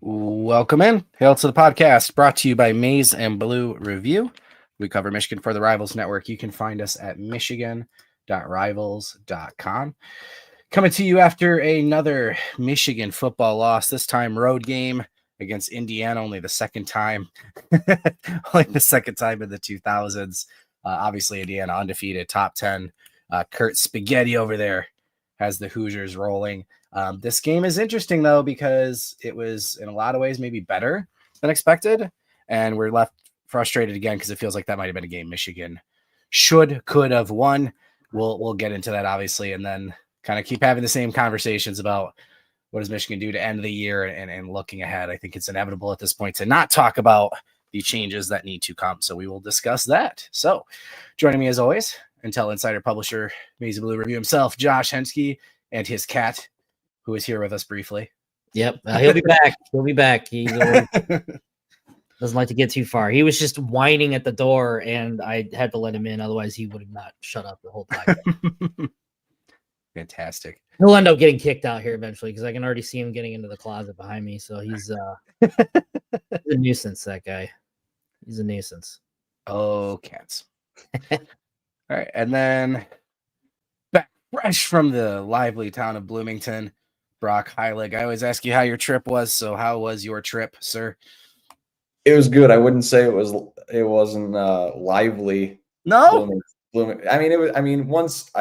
Welcome in. Hail to the podcast, brought to you by Maize and Blue Review. We cover Michigan for the Rivals Network. You can find us at michigan.rivals.com. Coming to you after another Michigan football loss, this time road game against Indiana, only the second time. Only the second time in the 2000s. Obviously, Indiana undefeated, top 10. Kurt Spaghetti over there has the Hoosiers rolling. This game is interesting, though, because it was in a lot of ways maybe better than expected. And we're left frustrated again because it feels like that might have been a game Michigan could have won. We'll get into that, obviously, and then kind of keep having the same conversations about what does Michigan do to end the year and looking ahead. I think it's inevitable at this point to not talk about the changes that need to come. So we will discuss that. So joining me as always, Intel Insider Publisher, Maize and Blue Review himself, Josh Henschke, and his cat, who is here with us briefly. Yep. He'll be back. He'll be back. He doesn't like to get too far. He was just whining at the door, and I had to let him in. Otherwise, he would have not shut up the whole time. Fantastic. He'll end up getting kicked out here eventually because I can already see him getting into the closet behind me. So he's a nuisance, that guy. He's a nuisance. Oh, cats. All right. And then back fresh from the lively town of Bloomington, Brock Heilig. I always ask you how your trip was. So how was your trip, sir? It was good. I wouldn't say it wasn't lively. No. Bloomington. I mean, it was. I mean, once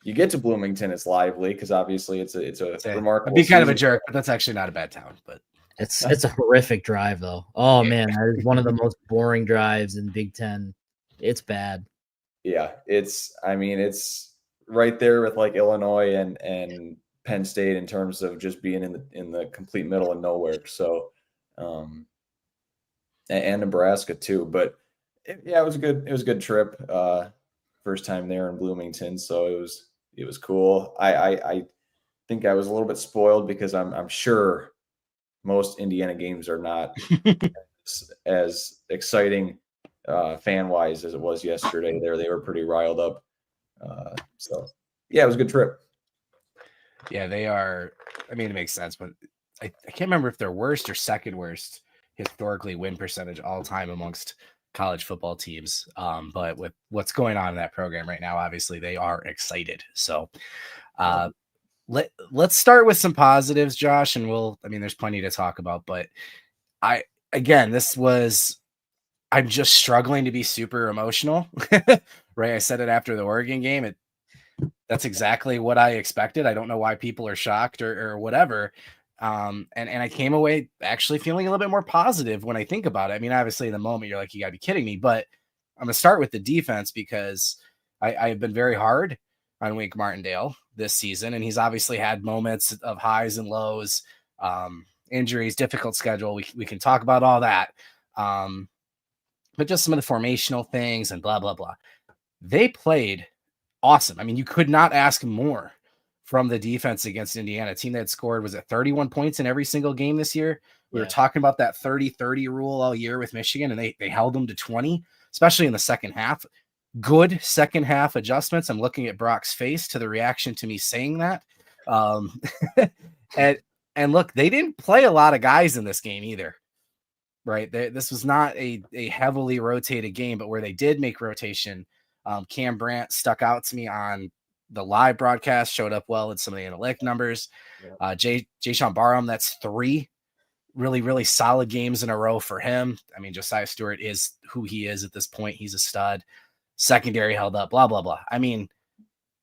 you get to Bloomington, it's lively because obviously it's a remarkable. I'd be kind of a jerk, but that's actually not a bad town. But it's a horrific drive, though. Oh man, that is one of the most boring drives in Big Ten. It's bad. Yeah, it's right there with like Illinois and Penn State in terms of just being in the complete middle of nowhere. So, and Nebraska too. But it was a good trip. First time there in Bloomington, so it was cool. I think I was a little bit spoiled because I'm sure most Indiana games are not as exciting fan wise as it was yesterday. They were pretty riled up. So yeah, it was a good trip. Yeah, they are. I mean, it makes sense, but I can't remember if they're worst or second worst historically win percentage all time amongst college football teams. But with what's going on in that program right now, obviously they are excited. So let's start with some positives, Josh, and there's plenty to talk about, but I'm just struggling to be super emotional, right? I said it after the Oregon game. That's exactly what I expected. I don't know why people are shocked or whatever. And I came away actually feeling a little bit more positive when I think about it. I mean, obviously in the moment you're like, you gotta be kidding me, but I'm gonna start with the defense because I've been very hard on Wink Martindale this season. And he's obviously had moments of highs and lows, injuries, difficult schedule. We can talk about all that. But just some of the formational things and blah, blah, blah. They played awesome. I mean, you could not ask more from the defense against Indiana. A team that had scored, was it 31 points in every single game this year? We were talking about that 30-30 rule all year with Michigan, and they held them to 20, especially in the second half. Good second half adjustments. I'm looking at Brock's face to the reaction to me saying that. And look, they didn't play a lot of guys in this game either. Right. This was not a heavily rotated game, but where they did make rotation, Cam Brandt stuck out to me on the live broadcast, showed up well in some of the analytic numbers. Jayshon Barham, that's 3 really, really solid games in a row for him. I mean, Josiah Stewart is who he is at this point. He's a stud. Secondary held up, blah, blah, blah. I mean,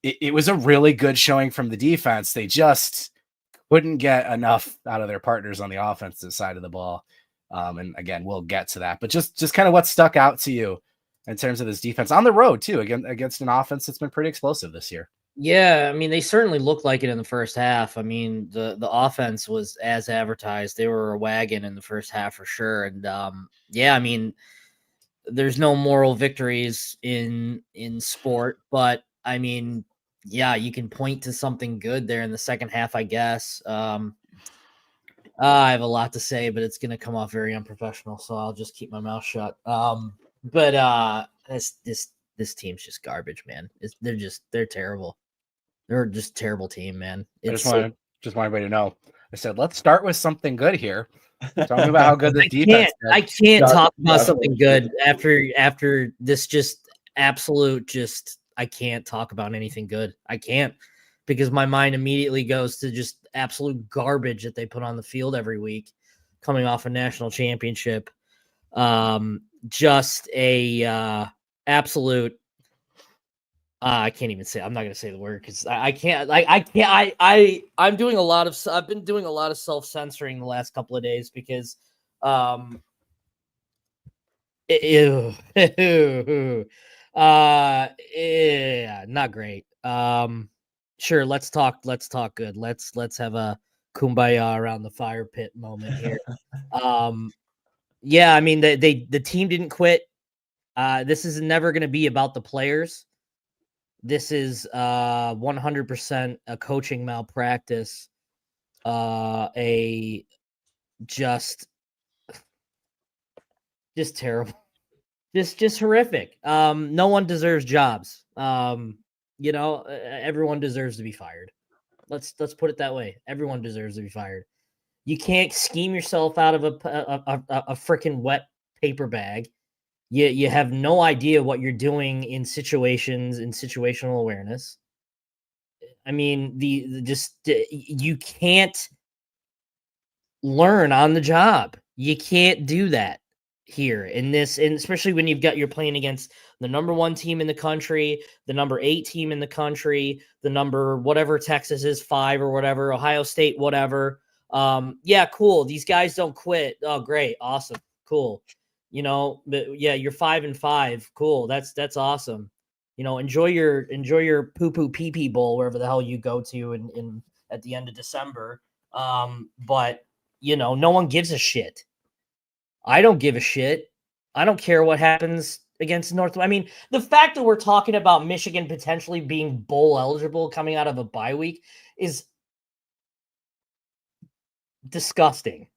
it was a really good showing from the defense. They just couldn't get enough out of their partners on the offensive side of the ball. And again, we'll get to that, but just kind of what stuck out to you in terms of this defense on the road too, against an offense that's been pretty explosive this year. Yeah, I mean, they certainly looked like it in the first half. I mean, the offense was as advertised. They were a wagon in the first half for sure. And I mean, there's no moral victories in sport, but I mean, yeah, you can point to something good there in the second half, I guess. I have a lot to say, but it's going to come off very unprofessional, so I'll just keep my mouth shut. But this team's just garbage, man. They're terrible. They're just a terrible team, man. I just want everybody to know I said, let's start with something good here. Talking about how good this defense is. I can't talk about something good after this just absolute I can't talk about anything good. I can't, because my mind immediately goes to just absolute garbage that they put on the field every week coming off a national championship. Just a absolute I can't even say. I'm not gonna say the word because I can't. I've been doing a lot of self-censoring the last couple of days because yeah, not great. Sure, let's talk good. Let's have a kumbaya around the fire pit moment here. Yeah, I mean the team didn't quit. This is never going to be about the players. This is 100% a coaching malpractice. A just terrible. Just horrific. No one deserves jobs. Everyone deserves to be fired. Let's put it that way. Everyone deserves to be fired. You can't scheme yourself out of a freaking wet paper bag. You have no idea what you're doing in situations, in situational awareness. I mean, you can't learn on the job. You can't do that here in this, and especially when you're playing against the number 1 team in the country, the number 8 team in the country, the number whatever Texas is 5 or whatever, Ohio State, whatever. Yeah, cool. These guys don't quit. Oh, great. Awesome. Cool. But yeah, you're 5-5. Cool. That's awesome. Enjoy your poo pee pee bowl, wherever the hell you go to in at the end of December. But no one gives a shit. I don't give a shit. I don't care what happens against North. I mean, the fact that we're talking about Michigan potentially being bowl eligible coming out of a bye week is disgusting.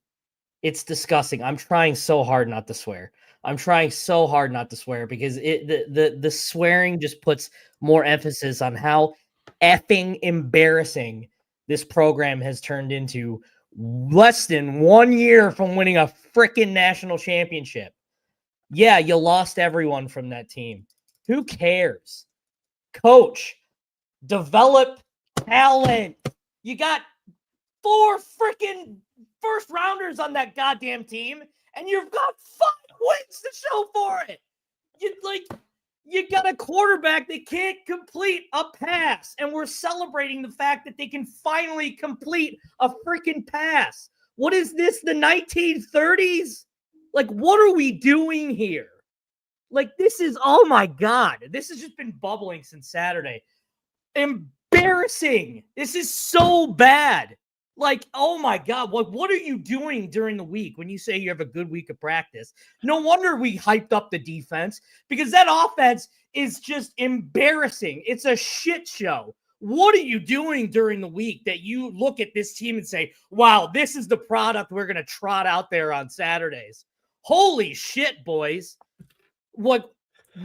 It's disgusting. I'm trying so hard not to swear. Because the swearing just puts more emphasis on how effing embarrassing this program has turned into less than 1 year from winning a freaking national championship. Yeah, you lost everyone from that team. Who cares? Coach, develop talent. You got 4 freaking first rounders on that goddamn team, and you've got 5 wins to show for it. You got a quarterback that can't complete a pass, and we're celebrating the fact that they can finally complete a freaking pass. What is this, the 1930s? What are we doing here? This is, oh my God, this has just been bubbling since Saturday. Embarrassing. This is so bad. Oh my God, what are you doing during the week when you say you have a good week of practice? No wonder we hyped up the defense, because that offense is just embarrassing. It's a shit show. What are you doing during the week that you look at this team and say, wow, this is the product we're going to trot out there on Saturdays? Holy shit, boys. What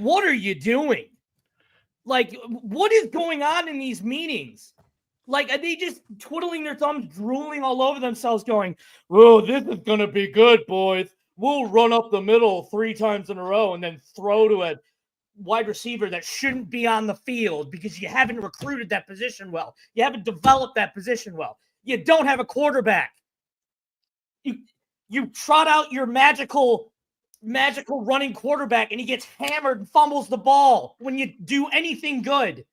are you doing? What is going on in these meetings? Are they just twiddling their thumbs, drooling all over themselves, going, oh, this is going to be good, boys. We'll run up the middle 3 times in a row and then throw to a wide receiver that shouldn't be on the field because you haven't recruited that position well. You haven't developed that position well. You don't have a quarterback. You trot out your magical running quarterback, and he gets hammered and fumbles the ball when you do anything good.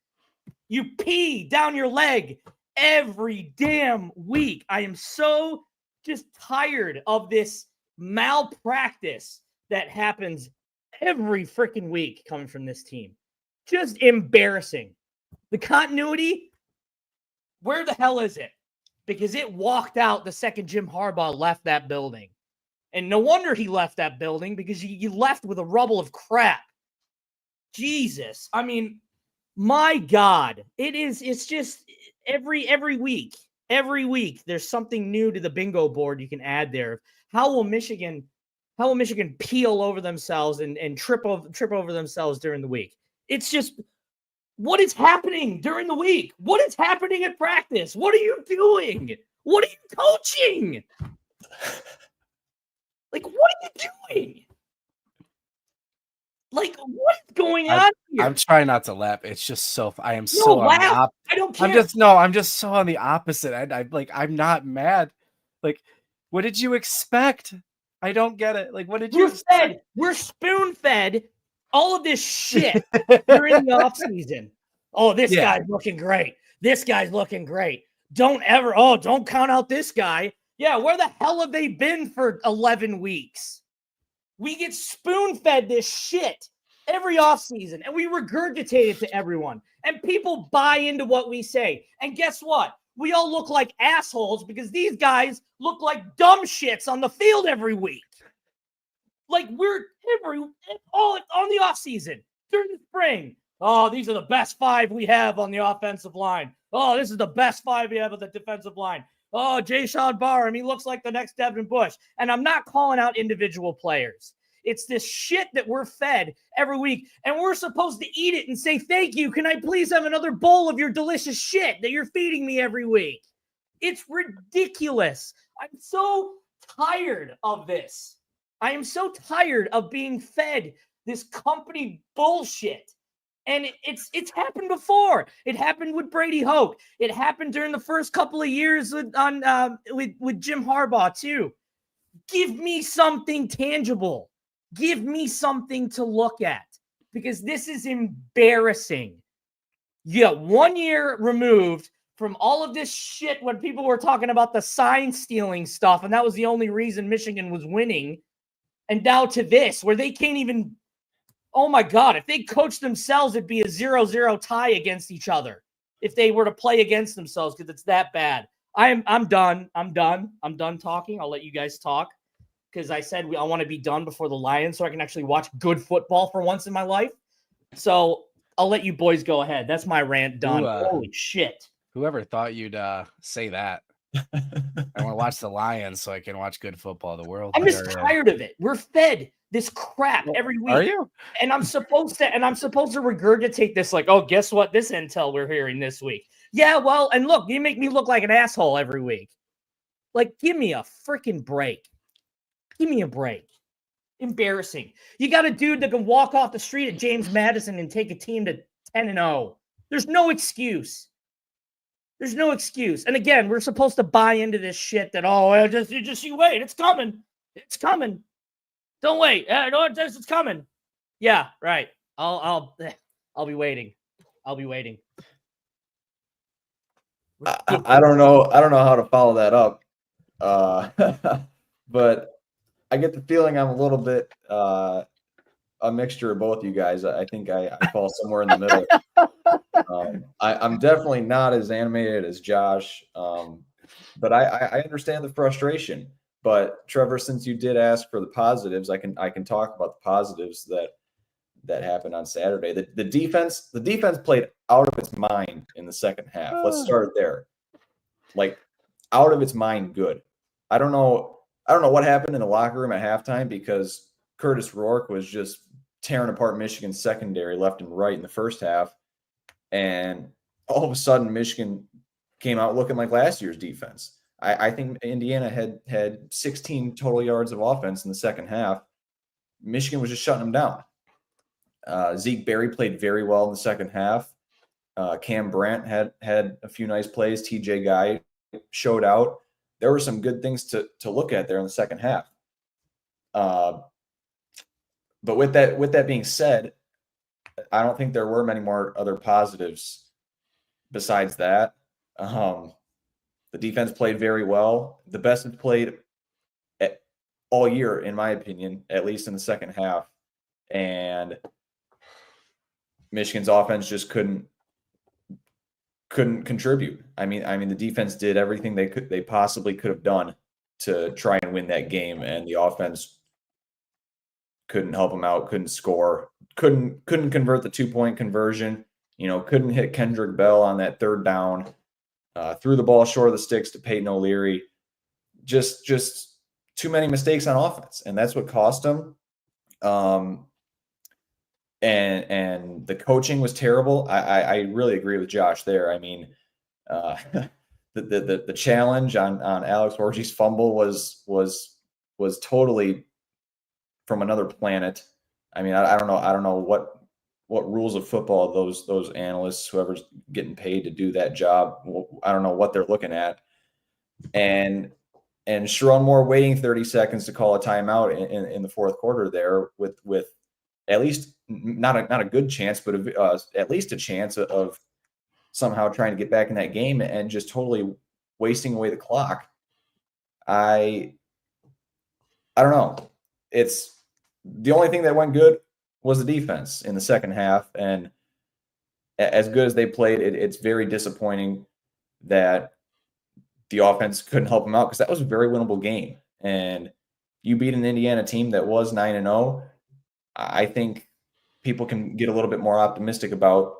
You pee down your leg every damn week. I am so just tired of this malpractice that happens every freaking week coming from this team. Just embarrassing. The continuity, where the hell is it? Because it walked out the second Jim Harbaugh left that building. And no wonder he left that building, because you left with a rubble of crap. Jesus. I mean, my God, it's just every week there's something new to the bingo board you can add there. How will Michigan peel over themselves and trip over themselves during the week? It's just, what is happening during the week? What is happening at practice? What are you doing? What are you coaching? Like, what are you doing? Like, what is going on here? I'm trying not to laugh. It's just so I am No, so on the laugh. I don't care. I'm just so on the opposite end. I'm not mad. Like, what did you expect? I don't get it. Like, what did you expect? We're spoon-fed all of this shit during the offseason. Oh, this guy's looking great. This guy's looking great. Don't count out this guy. Yeah, where the hell have they been for 11 weeks? We get spoon-fed this shit every offseason, and we regurgitate it to everyone. And people buy into what we say. And guess what? We all look like assholes because these guys look like dumb shits on the field every week. Like we're all on the offseason, during the spring. Oh, these are the best 5 we have on the offensive line. Oh, this is the best 5 we have on the defensive line. Oh, Jayshon Barham, he looks like the next Devin Bush. And I'm not calling out individual players. It's this shit that we're fed every week, and we're supposed to eat it and say, thank you. Can I please have another bowl of your delicious shit that you're feeding me every week? It's ridiculous. I'm so tired of this. I am so tired of being fed this company bullshit. And it's happened before. It happened with Brady Hoke. It happened during the first couple of years with Jim Harbaugh too. Give me something tangible. Give me something to look at, because this is embarrassing. You got 1 year removed from all of this shit when people were talking about the sign stealing stuff, and that was the only reason Michigan was winning. And now to this, where they can't even, oh my God, if they coached themselves, it'd be a 0-0 tie against each other if they were to play against themselves, because it's that bad. I'm done. I'm done talking. I'll let you guys talk, because I said I want to be done before the Lions so I can actually watch good football for once in my life. So I'll let you boys go ahead. That's my rant done. Holy shit. Whoever thought you'd say that? I want to watch the Lions so I can watch good football. The world. I'm just tired of it. We're fed this crap every week. Are you? And I'm supposed to regurgitate this like, oh, guess what? This intel we're hearing this week. Yeah, well, and look, you make me look like an asshole every week. Like, give me a freaking break. Give me a break. Embarrassing. You got a dude that can walk off the street at James Madison and take a team to 10-0. There's no excuse. There's no excuse. And again, we're supposed to buy into this shit that, you wait, it's coming. It's coming. Don't wait. It's coming. Yeah, right. I'll be waiting. I'll be waiting. I don't know how to follow that up. But I get the feeling I'm a little bit a mixture of both you guys. I think I fall somewhere in the middle. I'm definitely not as animated as Josh, but I understand the frustration. But Trevor, since you did ask for the positives, I can talk about the positives that happened on Saturday. The defense played out of its mind in the second half. Let's start there. Like, out of its mind good. I don't know what happened in the locker room at halftime, because Curtis Rourke was just tearing apart Michigan's secondary left and right in the first half. And all of a sudden, Michigan came out looking like last year's defense. I think Indiana had 16 total yards of offense in the second half. Michigan was just shutting them down. Zeke Berry played very well in the second half. Cam Brandt had a few nice plays. TJ Guy showed out. There were some good things to look at there in the second half. But with that being said, I don't think there were many more other positives besides that. The defense played very well. The best it played all year, in my opinion, at least in the second half. And Michigan's offense just couldn't contribute. I mean, the defense did everything they possibly could have done to try and win that game, and the offense couldn't help them out, couldn't score, couldn't convert the 2-point conversion, couldn't hit Kendrick Bell on that third down, threw the ball short of the sticks to Peyton O'Leary. Just too many mistakes on offense, and that's what cost them. And the coaching was terrible. I really agree with Josh there. I mean, the challenge on Alex Orji's fumble was totally from another planet. I mean, I don't know what rules of football those analysts, whoever's getting paid to do that job, I don't know what they're looking at. And Chiron Moore waiting 30 seconds to call a timeout in the fourth quarter there with at least not a good chance, but at least a chance of somehow trying to get back in that game, and just totally wasting away the clock. I don't know. It's the only thing that went good was the defense in the second half, and as good as they played, it's very disappointing that the offense couldn't help them out, because that was a very winnable game. And you beat an Indiana team that was 9-0. I think people can get a little bit more optimistic about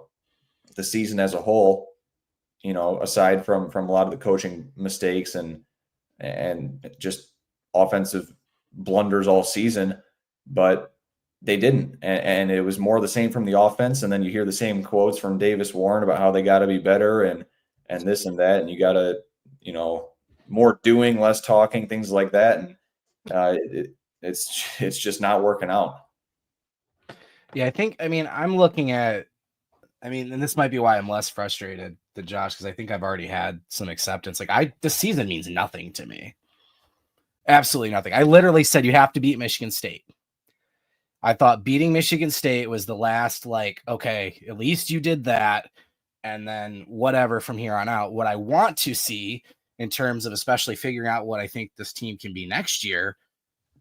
the season as a whole, aside from a lot of the coaching mistakes and just offensive blunders all season. But they didn't, and it was more the same from the offense. And then you hear the same quotes from Davis Warren about how they got to be better and this and that, and you got to, more doing, less talking, things like that. And it's just not working out. Yeah, I'm looking at, and this might be why I'm less frustrated than Josh, because I think I've already had some acceptance. This season means nothing to me. Absolutely nothing. I literally said you have to beat Michigan State. I thought beating Michigan State was the last, okay, at least you did that. And then whatever from here on out. What I want to see in terms of especially figuring out what I think this team can be next year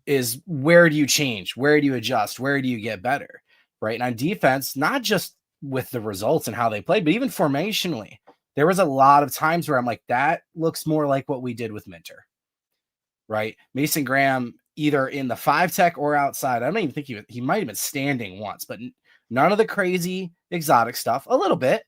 is, where do you change? Where do you adjust? Where do you get better? Right. And on defense, not just with the results and how they played, but even formationally, there was a lot of times where I'm like, that looks more like what we did with Minter. Right. Mason Graham, either in the 5-tech or outside. I don't even think he might have been standing once, but none of the crazy exotic stuff. A little bit.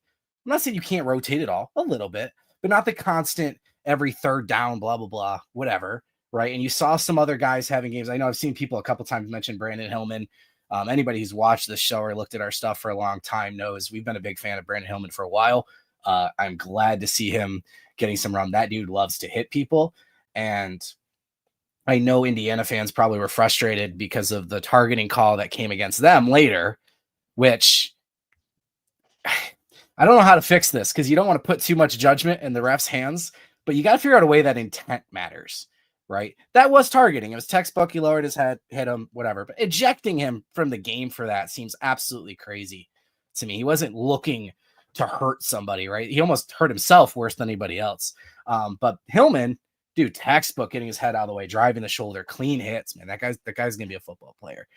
I'm not saying you can't rotate it all, a little bit, but not the constant every third down, blah, blah, blah, whatever. Right. And you saw some other guys having games. I know I've seen people a couple times mention Brandon Hillman. Anybody who's watched this show or looked at our stuff for a long time knows we've been a big fan of Brandon Hillman for a while. I'm glad to see him getting some run. That dude loves to hit people. And I know Indiana fans probably were frustrated because of the targeting call that came against them later, which I don't know how to fix this, because you don't want to put too much judgment in the ref's hands, but you got to figure out a way that intent matters, right? That was targeting. It was textbook. He lowered his head, hit him, whatever. But ejecting him from the game for that seems absolutely crazy to me. He wasn't looking to hurt somebody, right? He almost hurt himself worse than anybody else. But Hillman, dude, textbook, getting his head out of the way, driving the shoulder, clean hits, man. That guy's going to be a football player.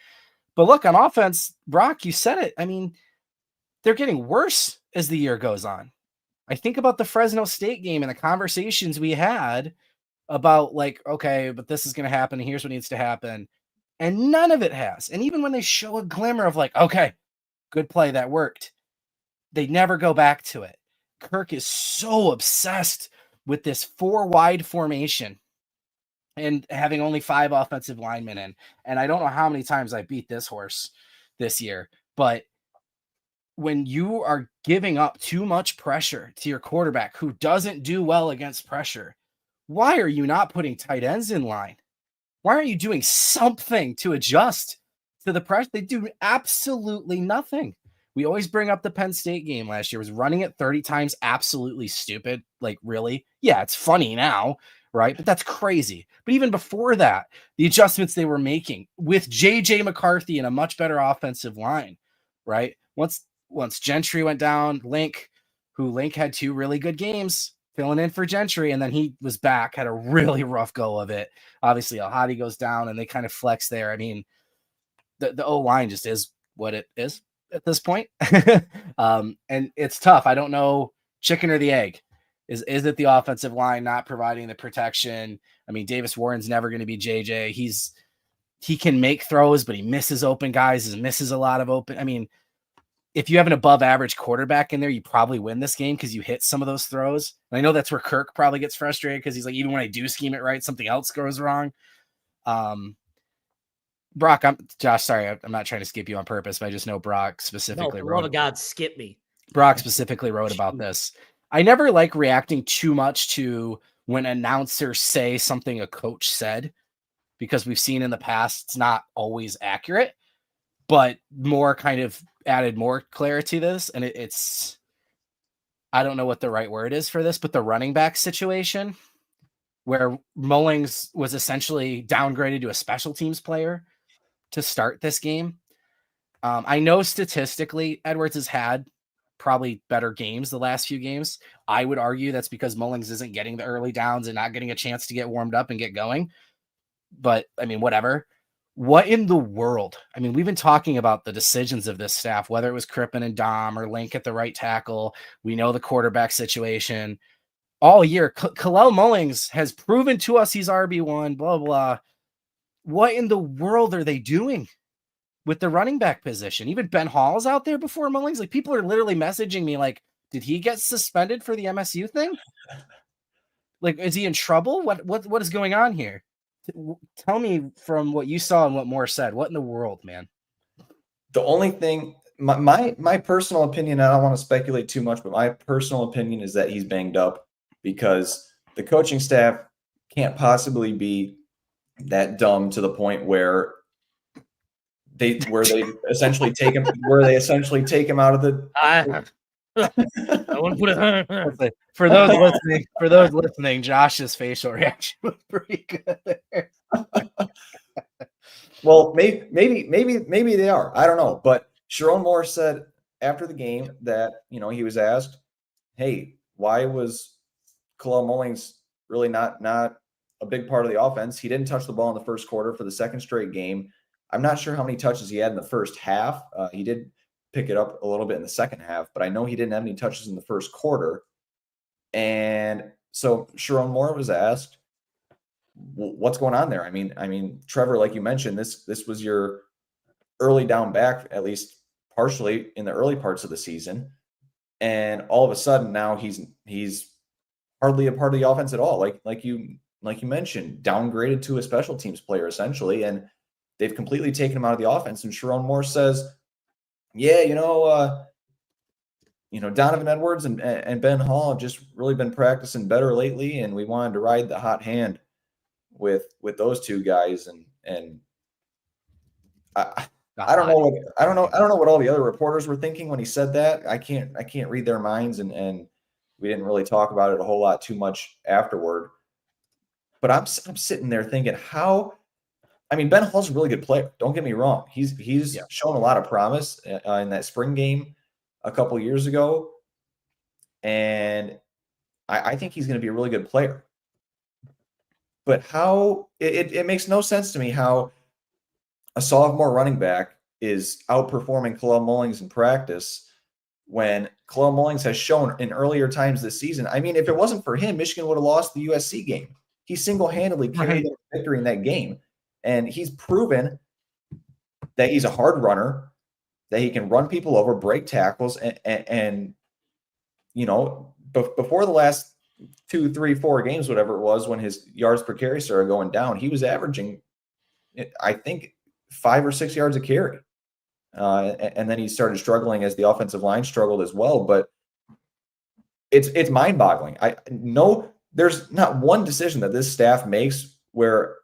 But look, on offense, Brock, you said it. They're getting worse as the year goes on. I think about the Fresno State game and the conversations we had about, okay, but this is going to happen, and here's what needs to happen. And none of it has. And even when they show a glimmer of okay, good play, that worked, they never go back to it. Kirk is so obsessed with this 4-wide formation and having only 5 offensive linemen in. And I don't know how many times I beat this horse this year, but when you are giving up too much pressure to your quarterback, who doesn't do well against pressure, why are you not putting tight ends in line? Why aren't you doing something to adjust to the pressure? They do absolutely nothing. We always bring up the Penn State game last year. Was running it 30 times absolutely stupid? Really? Yeah, it's funny now, right? But that's crazy. But even before that, the adjustments they were making with J.J. McCarthy and a much better offensive line, right? Once Gentry went down, Link had 2 really good games filling in for Gentry, and then he was back, had a really rough go of it. Obviously, Al-Hadi goes down, and they kind of flex there. The O-line just is what it is at this point. And it's tough. I don't know, chicken or the egg. Is it the offensive line not providing the protection? Davis Warren's never going to be JJ. He can make throws, but he misses open guys, he misses a lot of open. If you have an above average quarterback in there, you probably win this game because you hit some of those throws. And I know that's where Kirk probably gets frustrated, because he's like, even when I do scheme it right, something else goes wrong. Brock, Josh, sorry, I'm not trying to skip you on purpose, but I just know Brock specifically wrote. God, skip me. Brock specifically wrote about this. I never like reacting too much to when announcers say something a coach said, because we've seen in the past it's not always accurate, but more kind of added more clarity to this. And it's, I don't know what the right word is for this, but the running back situation where Mullings was essentially downgraded to a special teams player to start this game. I know statistically Edwards has had probably better games the last few games. I would argue that's because Mullings isn't getting the early downs and not getting a chance to get warmed up and get going. But I mean, whatever. What in the world? I mean, we've been talking about the decisions of this staff, whether it was Crippen and Dom or Link at the right tackle. We know the quarterback situation all year. Kalel Mullings has proven to us he's RB1, blah, blah. What in the world are they doing with the running back position? Even Ben Hall's out there before Mullings. Like, people are literally messaging me like, did he get suspended for the MSU thing? Like, is he in trouble? What is going on here? Tell me from what you saw and what Moore said. What in the world, man? The only thing, my personal opinion, I don't want to speculate too much, but my personal opinion is that he's banged up, because the coaching staff can't possibly be that dumb to the point where they essentially take him out of the. I want to put it for those listening. Josh's facial reaction was pretty good. Well, maybe they are. I don't know. But Chiron Moore said after the game that, he was asked, "Hey, why was Kalel Mullings really not a big part of the offense? He didn't touch the ball in the first quarter for the second straight game. I'm not sure how many touches he had in the first half. He did pick it up a little bit in the second half, but I know he didn't have any touches in the first quarter." And so Chiron Moore was asked, what's going on there? I mean, Trevor, like you mentioned, this was your early down back, at least partially in the early parts of the season. And all of a sudden now he's hardly a part of the offense at all. Like you mentioned, downgraded to a special teams player essentially. And they've completely taken him out of the offense. And Chiron Moore says, yeah, Donovan Edwards and Ben Hall have just really been practicing better lately, and we wanted to ride the hot hand with those two guys. And I don't know what all the other reporters were thinking when he said that. I can't read their minds, and we didn't really talk about it a whole lot too much afterward. But I'm sitting there thinking, Ben Hall's a really good player. Don't get me wrong. He's shown a lot of promise in that spring game a couple years ago. And I think he's going to be a really good player. But how it makes no sense to me how a sophomore running back is outperforming Kalel Mullings in practice when Kalel Mullings has shown in earlier times this season. I mean, if it wasn't for him, Michigan would have lost the USC game. He single-handedly carried the victory in that game. And he's proven that he's a hard runner, that he can run people over, break tackles, and before the last 2, 3, 4 games, whatever it was, when his yards per carry started going down, he was averaging, I think, 5 or 6 yards a carry. And then he started struggling as the offensive line struggled as well. But it's mind-boggling. There's not one decision that this staff makes where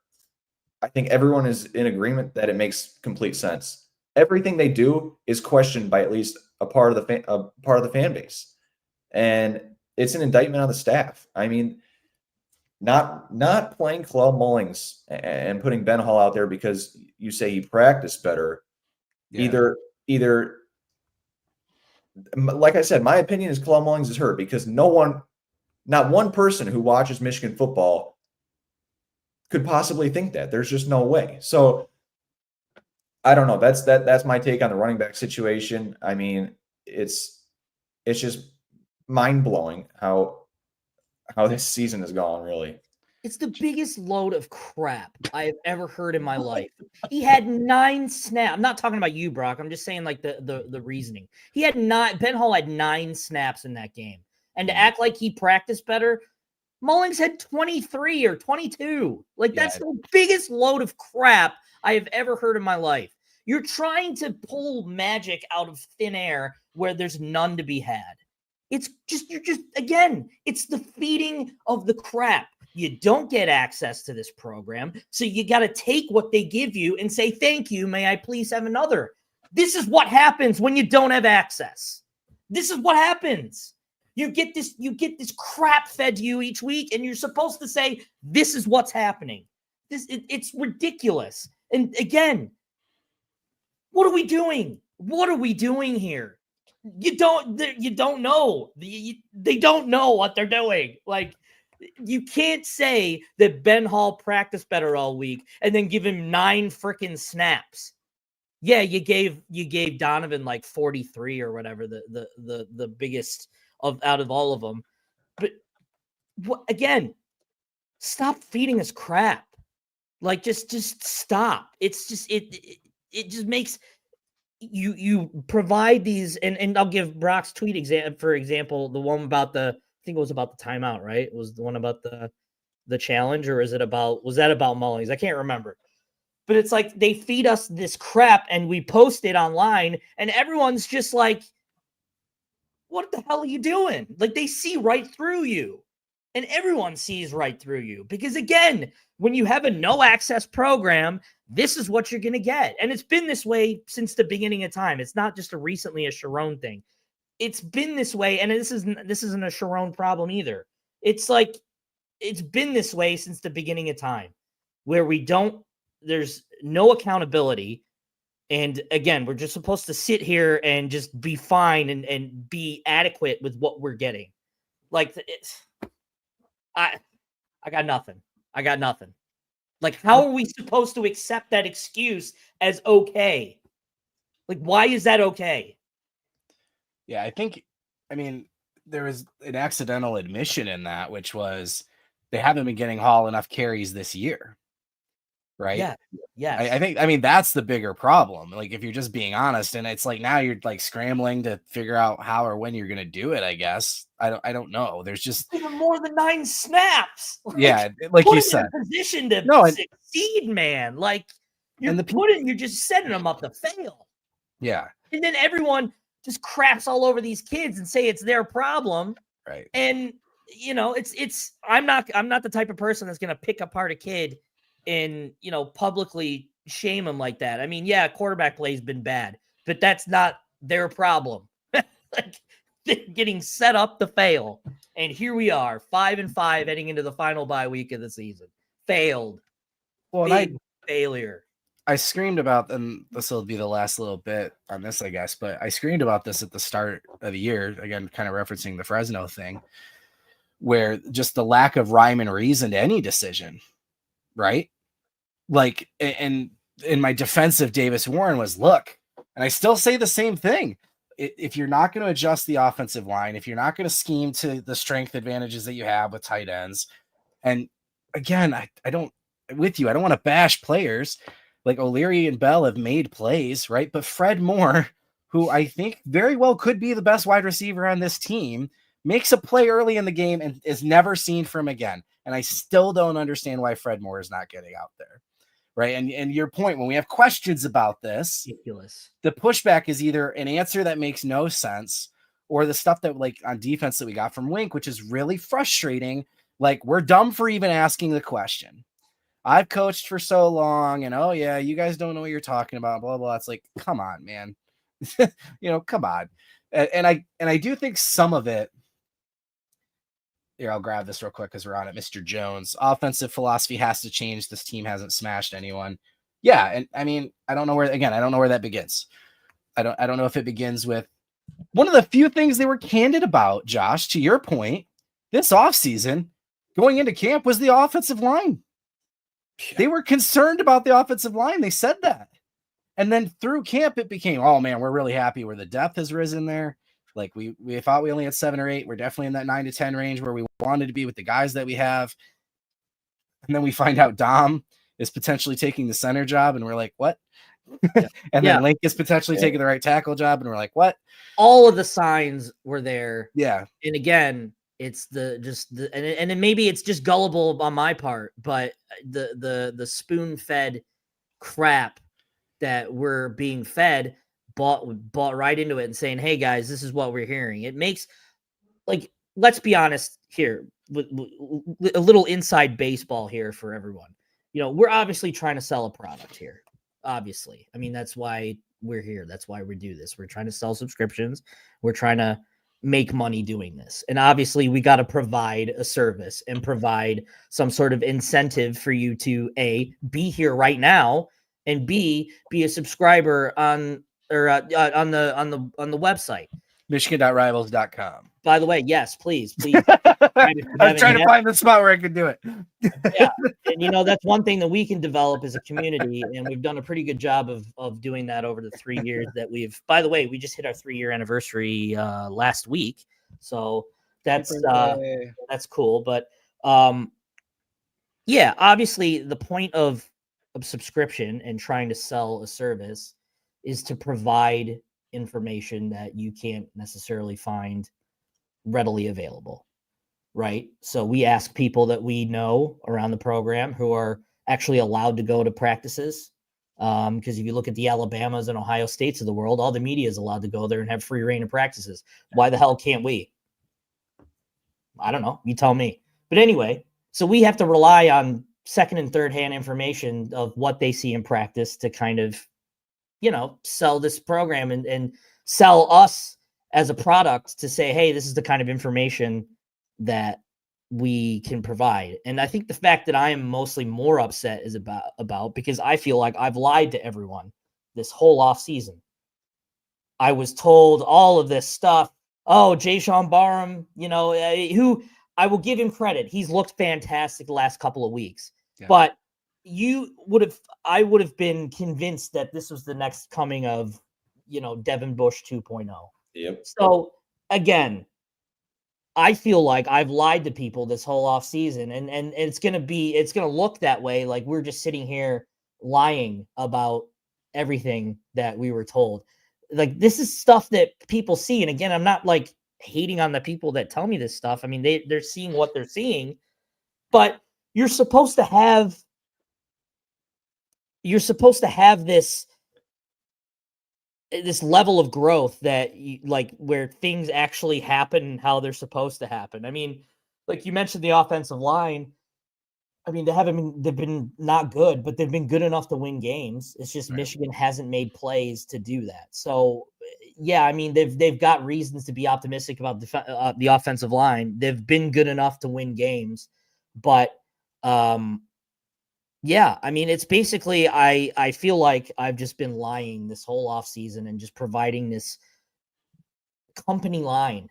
I think everyone is in agreement that it makes complete sense. Everything they do is questioned by at least a part of the fan base, and it's an indictment on the staff. I mean, not playing Kalel Mullings and putting Ben Hall out there because you say he practiced better. Yeah. Either, like I said, my opinion is Kalel Mullings is hurt because not one person who watches Michigan football could possibly think that. There's just no way. So I don't know. That's my take on the running back situation. I mean, it's just mind-blowing how this season has gone, really. It's the biggest load of crap I have ever heard in my life. He had 9 snaps. I'm not talking about you, Brock. I'm just saying like the reasoning. Ben Hall had 9 snaps in that game. And to act like he practiced better, Mullings had 23 or 22. Like, that's the biggest load of crap I have ever heard in my life. You're trying to pull magic out of thin air where there's none to be had. It's just, again, it's the feeding of the crap. You don't get access to this program, so you got to take what they give you and say, thank you, may I please have another? This is what happens when you don't have access. This is what happens. You get this crap fed to you each week, and you're supposed to say, this is what's happening. It's ridiculous. And again, what are we doing? What are we doing here? You don't know. They don't know what they're doing. Like, you can't say that Ben Hall practiced better all week and then give him 9 freaking snaps. Yeah, you gave Donovan like 43 or whatever, the biggest out of all of them. But again, stop feeding us crap. Like, just stop. It's just it just makes you provide these, and I'll give Brock's tweet for example, the one about I think it was about the timeout, right? It was the one about the challenge, or was that about Mullings? I can't remember. But it's like they feed us this crap and we post it online, and everyone's just like, what the hell are you doing? Like, they see right through you, and everyone sees right through you, because again, when you have a no access program, this is what you're going to get. And it's been this way since the beginning of time. It's not just recently a Chiron thing. It's been this way. And this isn't a Chiron problem either. It's like, it's been this way since the beginning of time, where there's no accountability. And again, we're just supposed to sit here and just be fine and be adequate with what we're getting. Like, I got nothing. Like, how are we supposed to accept that excuse as okay? Like, why is that okay? Yeah, I mean, there was an accidental admission in that, which was they haven't been getting Hall enough carries this year. Right? Yeah. Yes. I mean, that's the bigger problem. Like, if you're just being honest, and it's like now you're like scrambling to figure out how or when you're going to do it, I guess. I don't know. There's just even more than 9 snaps. Yeah, like you said, in a position to succeed, man. Like, you're just setting them up to fail. Yeah. And then everyone just craps all over these kids and say it's their problem. Right. And I'm not the type of person that's going to pick apart a kid and, publicly shame him like that. I mean, yeah, quarterback play has been bad, but that's not their problem. Like, they're getting set up to fail. And here we are, 5-5 heading into the final bye week of the season. Failed. Well, Big failure. I screamed about, and this will be the last little bit on this, I guess, but I screamed about this at the start of the year, again, kind of referencing the Fresno thing, where just the lack of rhyme and reason to any decision, right? Like, and in my defense of Davis Warren was, look, and I still say the same thing. If you're not going to adjust the offensive line, if you're not going to scheme to the strength advantages that you have with tight ends, and again, I don't want to bash players. Like, O'Leary and Bell have made plays, right? But Fred Moore, who I think very well could be the best wide receiver on this team, makes a play early in the game and is never seen from again. And I still don't understand why Fred Moore is not getting out there. Right. And your point, when we have questions about this, ridiculous. The pushback is either an answer that makes no sense, or the stuff that, like, on defense that we got from Wink, which is really frustrating. Like, we're dumb for even asking the question. I've coached for so long, and oh yeah, you guys don't know what you're talking about, blah, blah. It's like, come on, man. Come on. And I do think some of it, here, I'll grab this real quick because we're on it. Mr. Jones, offensive philosophy has to change. This team hasn't smashed anyone. Yeah. And I mean, I don't know where that begins. I don't know if it begins with one of the few things they were candid about, Josh, to your point, this offseason going into camp was the offensive line. Yeah. They were concerned about the offensive line. They said that. And then through camp, it became, oh man, we're really happy where the depth has risen there. Like, we thought we only had 7 or 8. We're definitely in that 9 to 10 range where we wanted to be with the guys that we have. And then we find out Dom is potentially taking the center job, and we're like, what? Yeah. And then Link is potentially taking the right tackle job, and we're like, what? All of the signs were there. Yeah. And again, it's and maybe it's just gullible on my part, but the spoon-fed crap that we're being fed bought right into it and saying, hey guys, this is what we're hearing. It makes like, let's be honest here, with a little inside baseball here for everyone. You know, we're obviously trying to sell a product here. Obviously. I mean, that's why we're here. That's why we do this. We're trying to sell subscriptions. We're trying to make money doing this. And obviously we got to provide a service and provide some sort of incentive for you to A, be here right now, and B, be a subscriber on the website. Michigan.rivals.com. By the way, yes, please. I was trying to find the spot where I could do it. Yeah. And, you know, that's one thing that we can develop as a community. And we've done a pretty good job of doing that over the 3 years that by the way, we just hit our 3-year anniversary last week. So that's cool. But yeah, obviously the point of subscription and trying to sell a service is to provide information that you can't necessarily find readily available, right? So we ask people that we know around the program who are actually allowed to go to practices, because if you look at the Alabamas and Ohio States of the world, all the media is allowed to go there and have free reign of practices. Why the hell can't we? I don't know. You tell me. But anyway, so we have to rely on second and third hand information of what they see in practice to kind of, you know, sell this program and sell us as a product to say, hey, this is the kind of information that we can provide. And I think the fact that I am mostly more upset is about because I feel like I've lied to everyone this whole off season. I was told all of this stuff. Oh, Jayshon Barham, you know, who I will give him credit. He's looked fantastic the last couple of weeks, but I would have been convinced that this was the next coming of, you know, Devin Bush 2.0. Yep. So again, I feel like I've lied to people this whole off season, and it's going to look that way. Like we're just sitting here lying about everything that we were told. Like this is stuff that people see. And again, I'm not like hating on the people that tell me this stuff. I mean, they're seeing what they're seeing, but you're supposed to have this level of growth that like where things actually happen how they're supposed to happen. I mean, like you mentioned the offensive line. I mean, they've been not good, but they've been good enough to win games. It's just Michigan hasn't made plays to do that. So yeah, I mean, they've got reasons to be optimistic about the offensive line. They've been good enough to win games, but yeah, I mean, it's basically, I feel like I've just been lying this whole off season and just providing this company line,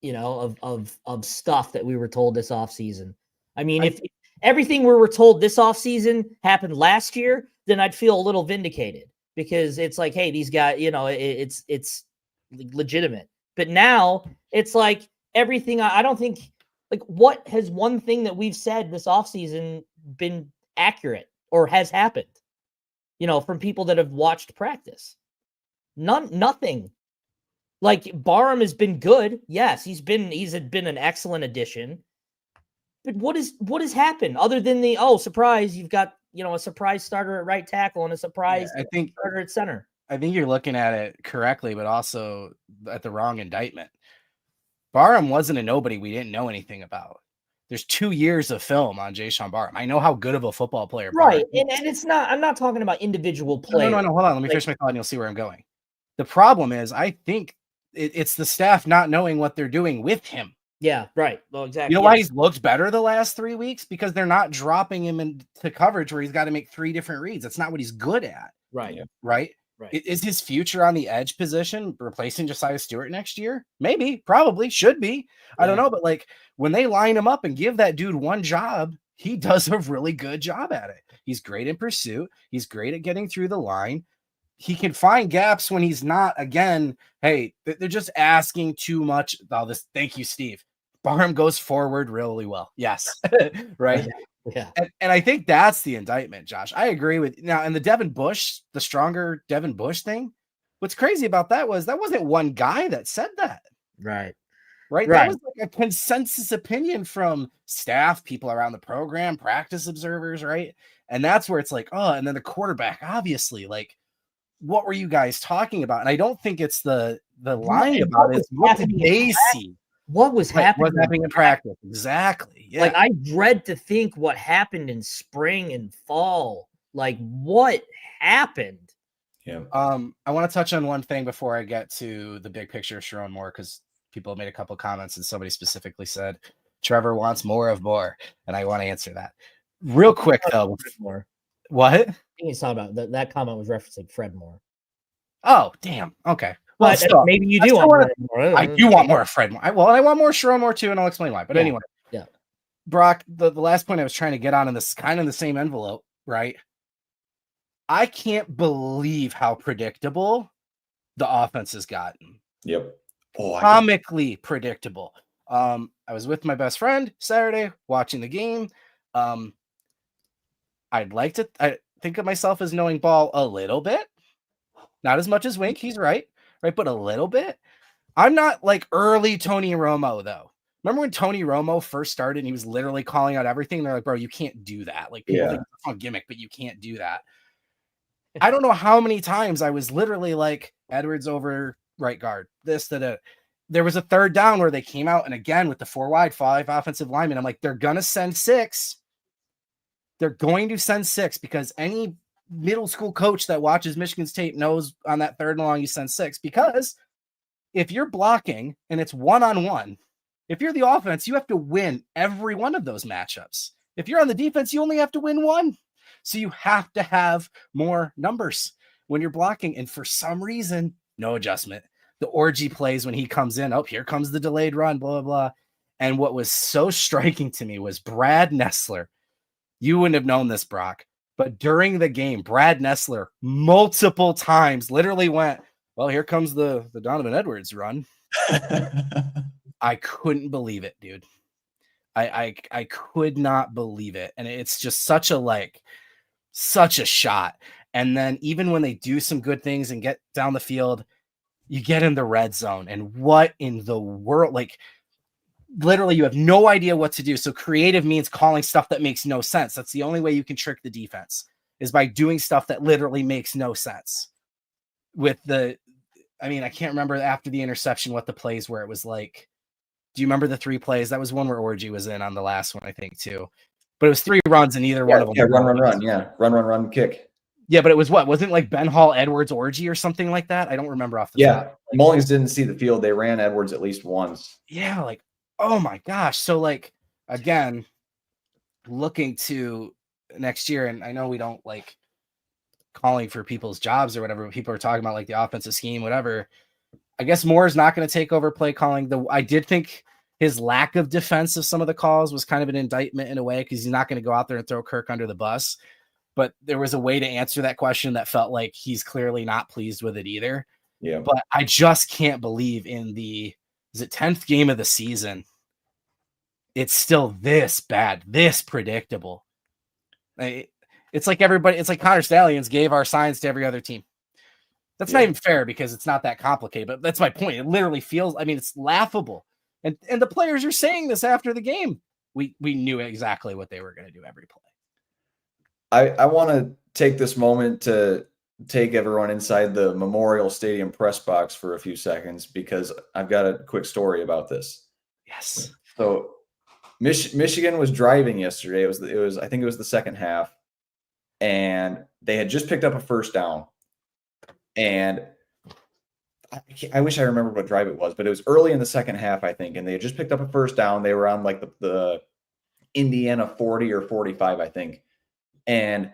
you know, of stuff that we were told this off season. I mean, if everything we were told this off season happened last year, then I'd feel a little vindicated because it's like, hey, these guys, you know, it's legitimate. But now it's like everything. I don't think like what has one thing that we've said this off season been accurate or has happened, you know, from people that have watched practice. Nothing. Like Barham has been good. Yes, he's been an excellent addition. But what has happened other than the surprise? You've got, you know, a surprise starter at right tackle and a surprise starter at center. I think you're looking at it correctly, but also at the wrong indictment. Barham wasn't a nobody we didn't know anything about. There's 2 years of film on Jayshon Barham. I know how good of a football player. Right. And it's not, I'm not talking about individual players. No. Hold on. Let me finish my thought and you'll see where I'm going. The problem is, I think it's the staff not knowing what they're doing with him. Yeah, right. Well, exactly. You know why he's looked better the last 3 weeks? Because they're not dropping him into coverage where he's got to make 3 different reads. That's not what he's good at. Right. Right. Is his future on the edge position replacing Josiah Stewart next year? Maybe, probably, should be. I don't know. But like when they line him up and give that dude one job, he does a really good job at it. He's great in pursuit. He's great at getting through the line. He can find gaps when he's not, again, hey, they're just asking too much. Thank you, Steve. Barham goes forward really well. Yes. Right. Yeah. And I think that's the indictment, Josh. I agree with now. And the stronger Devin Bush thing. What's crazy about that wasn't one guy that said that. Right. That was like a consensus opinion from staff, people around the program, practice observers. Right. And that's where it's like, and then the quarterback, obviously, like, what were you guys talking about? And I don't think it's the line about it. What did they see? what was happening? What's happening in practice? Exactly. Yeah. Like, I dread to think what happened in spring and fall. Like, what happened? Yeah. I want to touch on one thing before I get to the big picture of Chiron Moore, because people have made a couple comments and somebody specifically said Trevor wants more of Moore, and I want to answer that real quick though. Moore. What? I think he's talking about that comment was referencing Fred Moore. Oh, damn. Okay. Well, Well, still, maybe you do want more. I do want more of Fred Moore. I want more Chiron Moore too, and I'll explain why. But anyway, yeah. Brock, the last point I was trying to get on in this kind of the same envelope, right? I can't believe how predictable the offense has gotten. Yep. Comically predictable. I was with my best friend Saturday watching the game. I'd like to think of myself as knowing ball a little bit. Not as much as Wink, he's right, but a little bit. I'm not like early Tony Romo, though. Remember when Tony Romo first started and he was literally calling out everything? They're like, bro, you can't do that. Like, people think it's a fun gimmick, but you can't do that. I don't know how many times I was literally like, Edwards over right guard, this, that. There was a third down where they came out, and again, with the 4 wide, 5 offensive linemen, I'm like, they're going to send 6. They're going to send 6 because any middle school coach that watches Michigan's tape knows on that 3rd and long, you send 6. Because if you're blocking and it's 1-on-1, if you're the offense, you have to win every one of those matchups. If you're on the defense, you only have to win 1. So you have to have more numbers when you're blocking. And for some reason, no adjustment. The orgy plays when he comes in. Oh, here comes the delayed run, blah, blah, blah. And what was so striking to me was Brad Nessler. You wouldn't have known this, Brock, but during the game, Brad Nessler multiple times literally went, well, here comes the Donovan Edwards run. I couldn't believe it, dude. I could not believe it. And it's just such a shot. And then even when they do some good things and get down the field, you get in the red zone, and what in the world? Like, literally, you have no idea what to do. So creative means calling stuff that makes no sense. That's the only way you can trick the defense, is by doing stuff that literally makes no sense. I can't remember after the interception what the plays were. It was like, do you remember the 3 plays? That was one where Orgy was in on the last one, I think, too. But it was 3 runs, and either one of them. Yeah, run. Yeah, run, kick. Yeah, but it was what? Wasn't it like Ben Hall, Edwards, Orgy or something like that? I don't remember off the top. Mullings didn't see the field. They ran Edwards at least once. Yeah, like, oh my gosh. So, like, again, looking to next year, and I know we don't like calling for people's jobs or whatever, but people are talking about like the offensive scheme, whatever. I guess Moore is not going to take over play calling. I did think his lack of defense of some of the calls was kind of an indictment in a way, because he's not going to go out there and throw Kirk under the bus. But there was a way to answer that question that felt like he's clearly not pleased with it either. Yeah. But I just can't believe in the 10th game of the season, it's still this bad, this predictable. It's like Connor Stallions gave our signs to every other team. That's not even fair, because it's not that complicated, but that's my point. It literally feels, it's laughable. And the players are saying this after the game. We knew exactly what they were going to do every play. I want to take this moment to take everyone inside the Memorial Stadium press box for a few seconds, because I've got a quick story about this. Yes. So Michigan was driving yesterday. It was I think it was the second half, and they had just picked up a first down. And I wish I remember what drive it was, but it was early in the second half, I think, and they had just picked up a first down. They were on like the Indiana 40 or 45, I think. And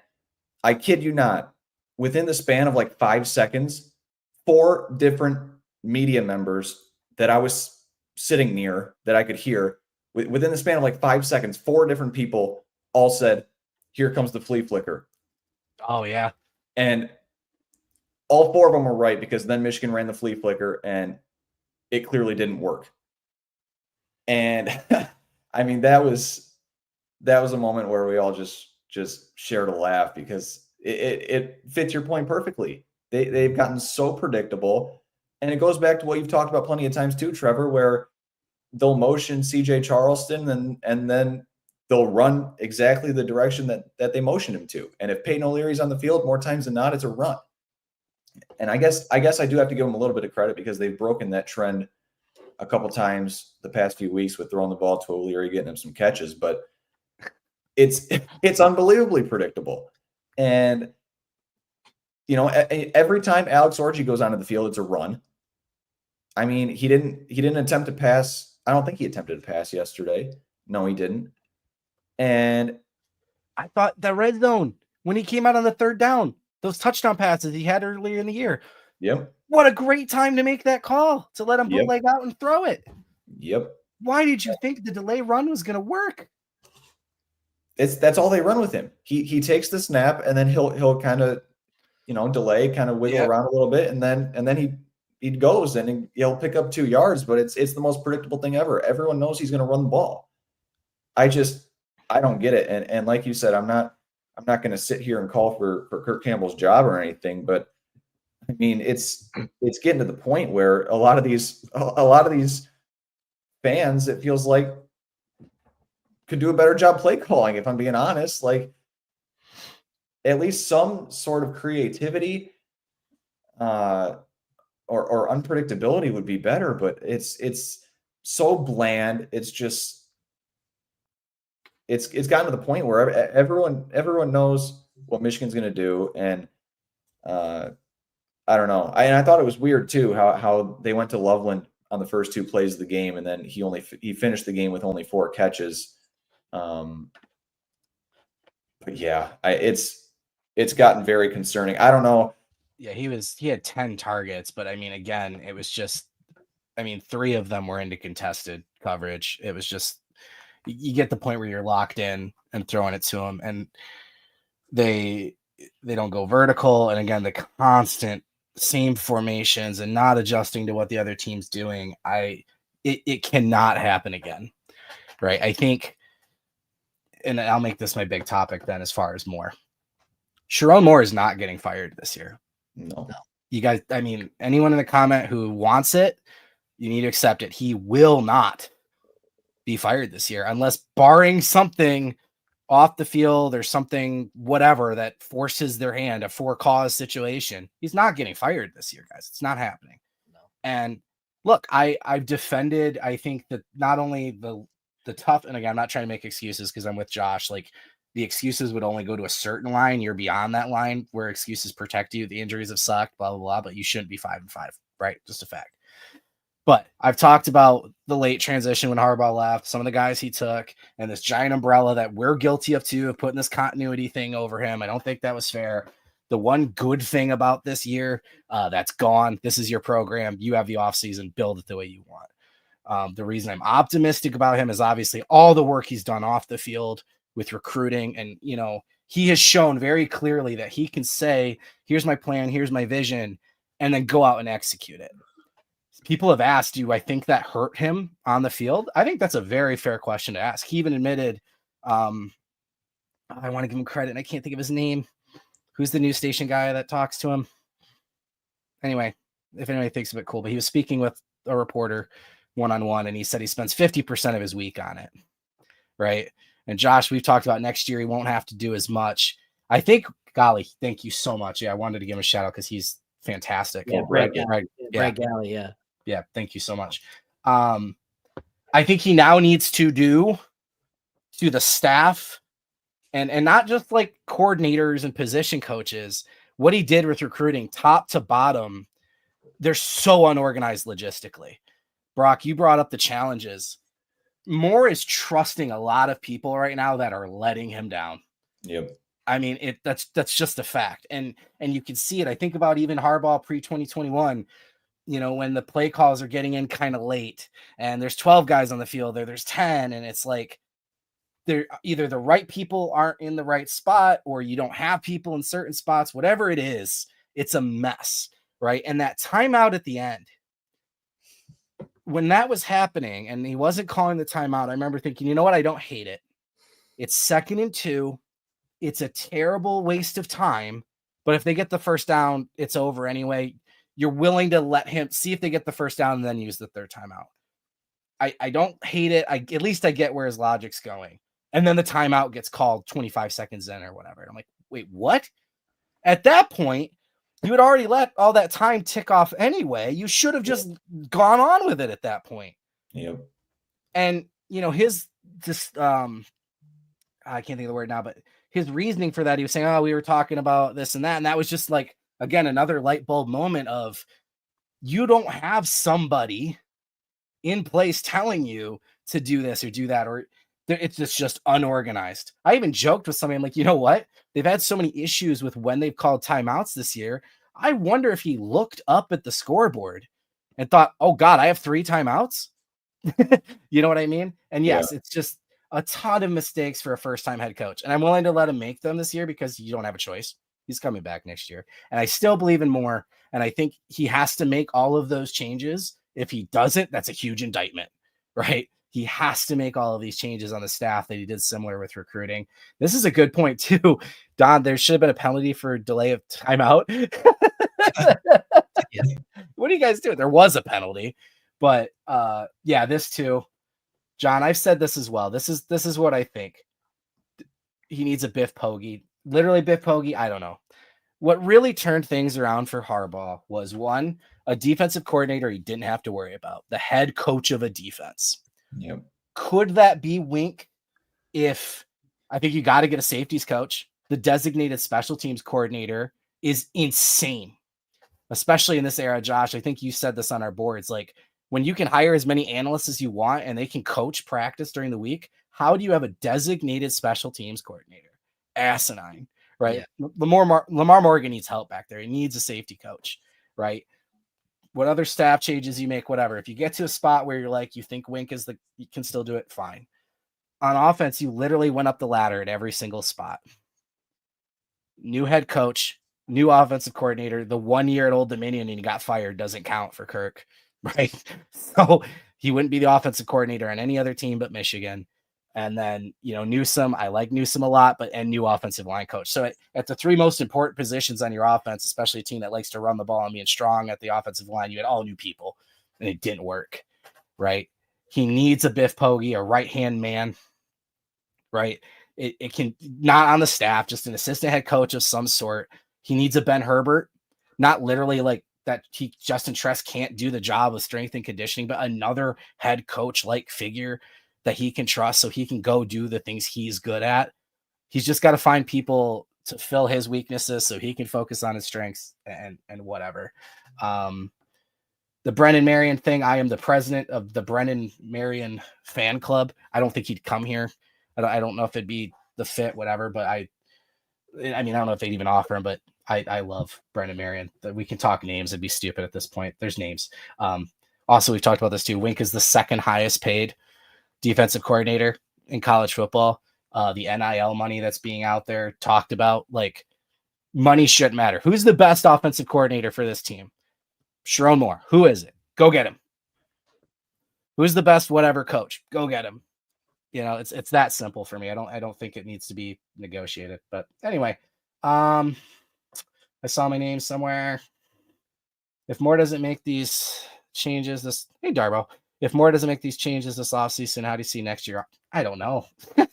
I kid you not, within the span of like 5 seconds, 4 different media members that I was sitting near that I could hear, within the span of like 5 seconds, 4 different people all said, "Here comes the flea flicker." Oh, yeah. And all 4 of them were right, because then Michigan ran the flea flicker and it clearly didn't work. And that was a moment where we all just shared a laugh, because it fits your point perfectly. They've gotten so predictable, and it goes back to what you've talked about plenty of times too, Trevor, where they'll motion CJ Charleston and then they'll run exactly the direction that they motioned him to. And if Peyton O'Leary's on the field, more times than not, it's a run. And I guess I do have to give them a little bit of credit, because they've broken that trend a couple times the past few weeks with throwing the ball to O'Leary, getting him some catches, but it's unbelievably predictable. And, you know, every time Alex Orji goes onto the field, it's a run. I mean, he didn't attempt to pass. I don't think he attempted to pass yesterday. No, he didn't. And I thought the red zone, when he came out on the third down, those touchdown passes he had earlier in the year. Yep. What a great time to make that call, to let him bootleg out and throw it. Yep. Why did you think the delay run was going to work? That's all they run with him. He takes the snap and then he'll kind of, you know, delay, kind of wiggle around a little bit, and then he goes and he'll pick up 2 yards, but it's the most predictable thing ever. Everyone knows he's going to run the ball. I don't get it. And like you said, I'm not going to sit here and call for Kirk Campbell's job or anything, but I mean, it's getting to the point where a lot of these fans, it feels like, could do a better job play calling, if I'm being honest. Like, at least some sort of creativity or unpredictability would be better, but it's so bland. It's just it's gotten to the point where everyone knows what Michigan's going to do, and I don't know. I thought it was weird too how they went to Loveland on the first 2 plays of the game, and then he finished the game with only 4 catches. But yeah, it's gotten very concerning. I don't know. Yeah, he had 10 targets, but I mean, again, it was just, I mean, 3 of them were into contested coverage. It was just, you get the point where you're locked in and throwing it to them, and they don't go vertical. And again, the constant same formations and not adjusting to what the other team's doing. It cannot happen again. Right. I think, and I'll make this my big topic then, as far as Moore. Chiron Moore is not getting fired this year. No. You guys, I mean, anyone in the comment who wants it, you need to accept it. He will not be fired this year, unless barring something off the field or something, whatever, that forces their hand, a for-cause situation. He's not getting fired this year, guys. It's not happening. No. And look, I've defended, I think, that not only the tough, and again, I'm not trying to make excuses because I'm with Josh, like, the excuses would only go to a certain line. You're beyond that line where excuses protect you. The injuries have sucked, blah, blah, blah, but you shouldn't be 5-5, right? Just a fact. But I've talked about the late transition when Harbaugh left, some of the guys he took, and this giant umbrella that we're guilty of too, of putting this continuity thing over him. I don't think that was fair. The one good thing about this year, that's gone. This is your program. You have the offseason. Build it the way you want. The reason I'm optimistic about him is obviously all the work he's done off the field with recruiting. And, you know, he has shown very clearly that he can say, here's my plan, here's my vision, and then go out and execute it. People have asked, do I think that hurt him on the field? I think that's a very fair question to ask. He even admitted, I want to give him credit, and I can't think of his name. Who's the news station guy that talks to him? Anyway, if anybody thinks of it, cool. But he was speaking with a reporter one-on-one, and he said he spends 50% of his week on it, right? And Josh, we've talked about next year, he won't have to do as much. I think, golly, thank you so much. Yeah, I wanted to give him a shout out because he's fantastic. Yeah, Brad Galley, yeah. Yeah, thank you so much. I think he now needs to do to the staff and not just like coordinators and position coaches, what he did with recruiting top to bottom. They're so unorganized logistically. Brock, you brought up the challenges. Moore is trusting a lot of people right now that are letting him down. Yep. I mean, that's just a fact. And you can see it. I think about even Harbaugh pre-2021, you know, when the play calls are getting in kind of late and there's 12 guys on the field, there's 10, and it's like they're either the right people aren't in the right spot or you don't have people in certain spots, whatever it is, it's a mess, right? And that timeout at the end, when that was happening and he wasn't calling the timeout, I remember thinking, you know what? I don't hate it. It's 2nd and 2. It's a terrible waste of time, but if they get the first down, it's over anyway. You're willing to let him see if they get the first down and then use the third timeout. I don't hate it. At least I get where his logic's going. And then the timeout gets called 25 seconds in or whatever. And I'm like, wait, what? At that point, You had already let all that time tick off anyway. You should have just gone on with it at that point. Yep. And his just I can't think of the word now, but his reasoning for that, he was saying, "Oh, we were talking about this and that," and that was just like, again, another light bulb moment of, you don't have somebody in place telling you to do this or do that, or it's just unorganized. I even joked with somebody, I'm like, you know what? They've had so many issues with when they've called timeouts this year. I wonder if he looked up at the scoreboard and thought, oh God, I have 3 timeouts. You know what I mean? And yes, It's just a ton of mistakes for a first-time head coach. And I'm willing to let him make them this year because you don't have a choice. He's coming back next year. And I still believe in Moore. And I think he has to make all of those changes. If he doesn't, that's a huge indictment, right? He has to make all of these changes on the staff that he did similar with recruiting. This is a good point too, Don. There should have been a penalty for delay of timeout. What do you guys do? There was a penalty, but this too, John. I've said this as well. This is what I think. He needs a Biff Poggi. Literally Biff Poggi. I don't know. What really turned things around for Harbaugh was, one, a defensive coordinator he didn't have to worry about, the head coach of a defense. Yep. Could that be Wink? If I think you got to get a safeties coach. The designated special teams coordinator is insane, especially in this era, Josh. I think you said this on our boards. Like, when you can hire as many analysts as you want and they can coach practice during the week, how do you have a designated special teams coordinator? Asinine, right? Yeah. Lamar Morgan needs help back there. He needs a safety coach, right? What other staff changes you make, whatever. If you get to a spot where you're like, you think Wink you can still do it, fine. On offense, you literally went up the ladder at every single spot. New head coach, new offensive coordinator. The 1 year at Old Dominion and he got fired doesn't count for Kirk, right? So he wouldn't be the offensive coordinator on any other team but Michigan. And then, Newsome, I like Newsome a lot, and new offensive line coach. So at the 3 most important positions on your offense, especially a team that likes to run the ball and being strong at the offensive line, you had all new people and it didn't work, right? He needs a Biff Poggi, a right-hand man, right? It can, not on the staff, just an assistant head coach of some sort. He needs a Ben Herbert, not literally like that Justin Tress can't do the job of strength and conditioning, but another head coach like figure that he can trust so he can go do the things he's good at. He's just got to find people to fill his weaknesses so he can focus on his strengths and whatever. The Brennan Marion thing, I am the president of the Brennan Marion fan club. I don't think he'd come here. I don't know if it'd be the fit, whatever, but I don't know if they'd even offer him, but I love Brennan Marion. We can talk names. It'd be stupid at this point. There's names. Also, we've talked about this too. Wink is the second highest paid defensive coordinator in college football. The NIL money that's being out there talked about, like, money shouldn't matter. Who's the best offensive coordinator for this team? Chiron Moore. Who is it? Go get him. Who's the best whatever coach? Go get him. It's that simple for me. I don't think it needs to be negotiated. But anyway, I saw my name somewhere. If Moore doesn't make these changes hey Darbo. If Moore doesn't make these changes this offseason, how do you see next year? I don't know. I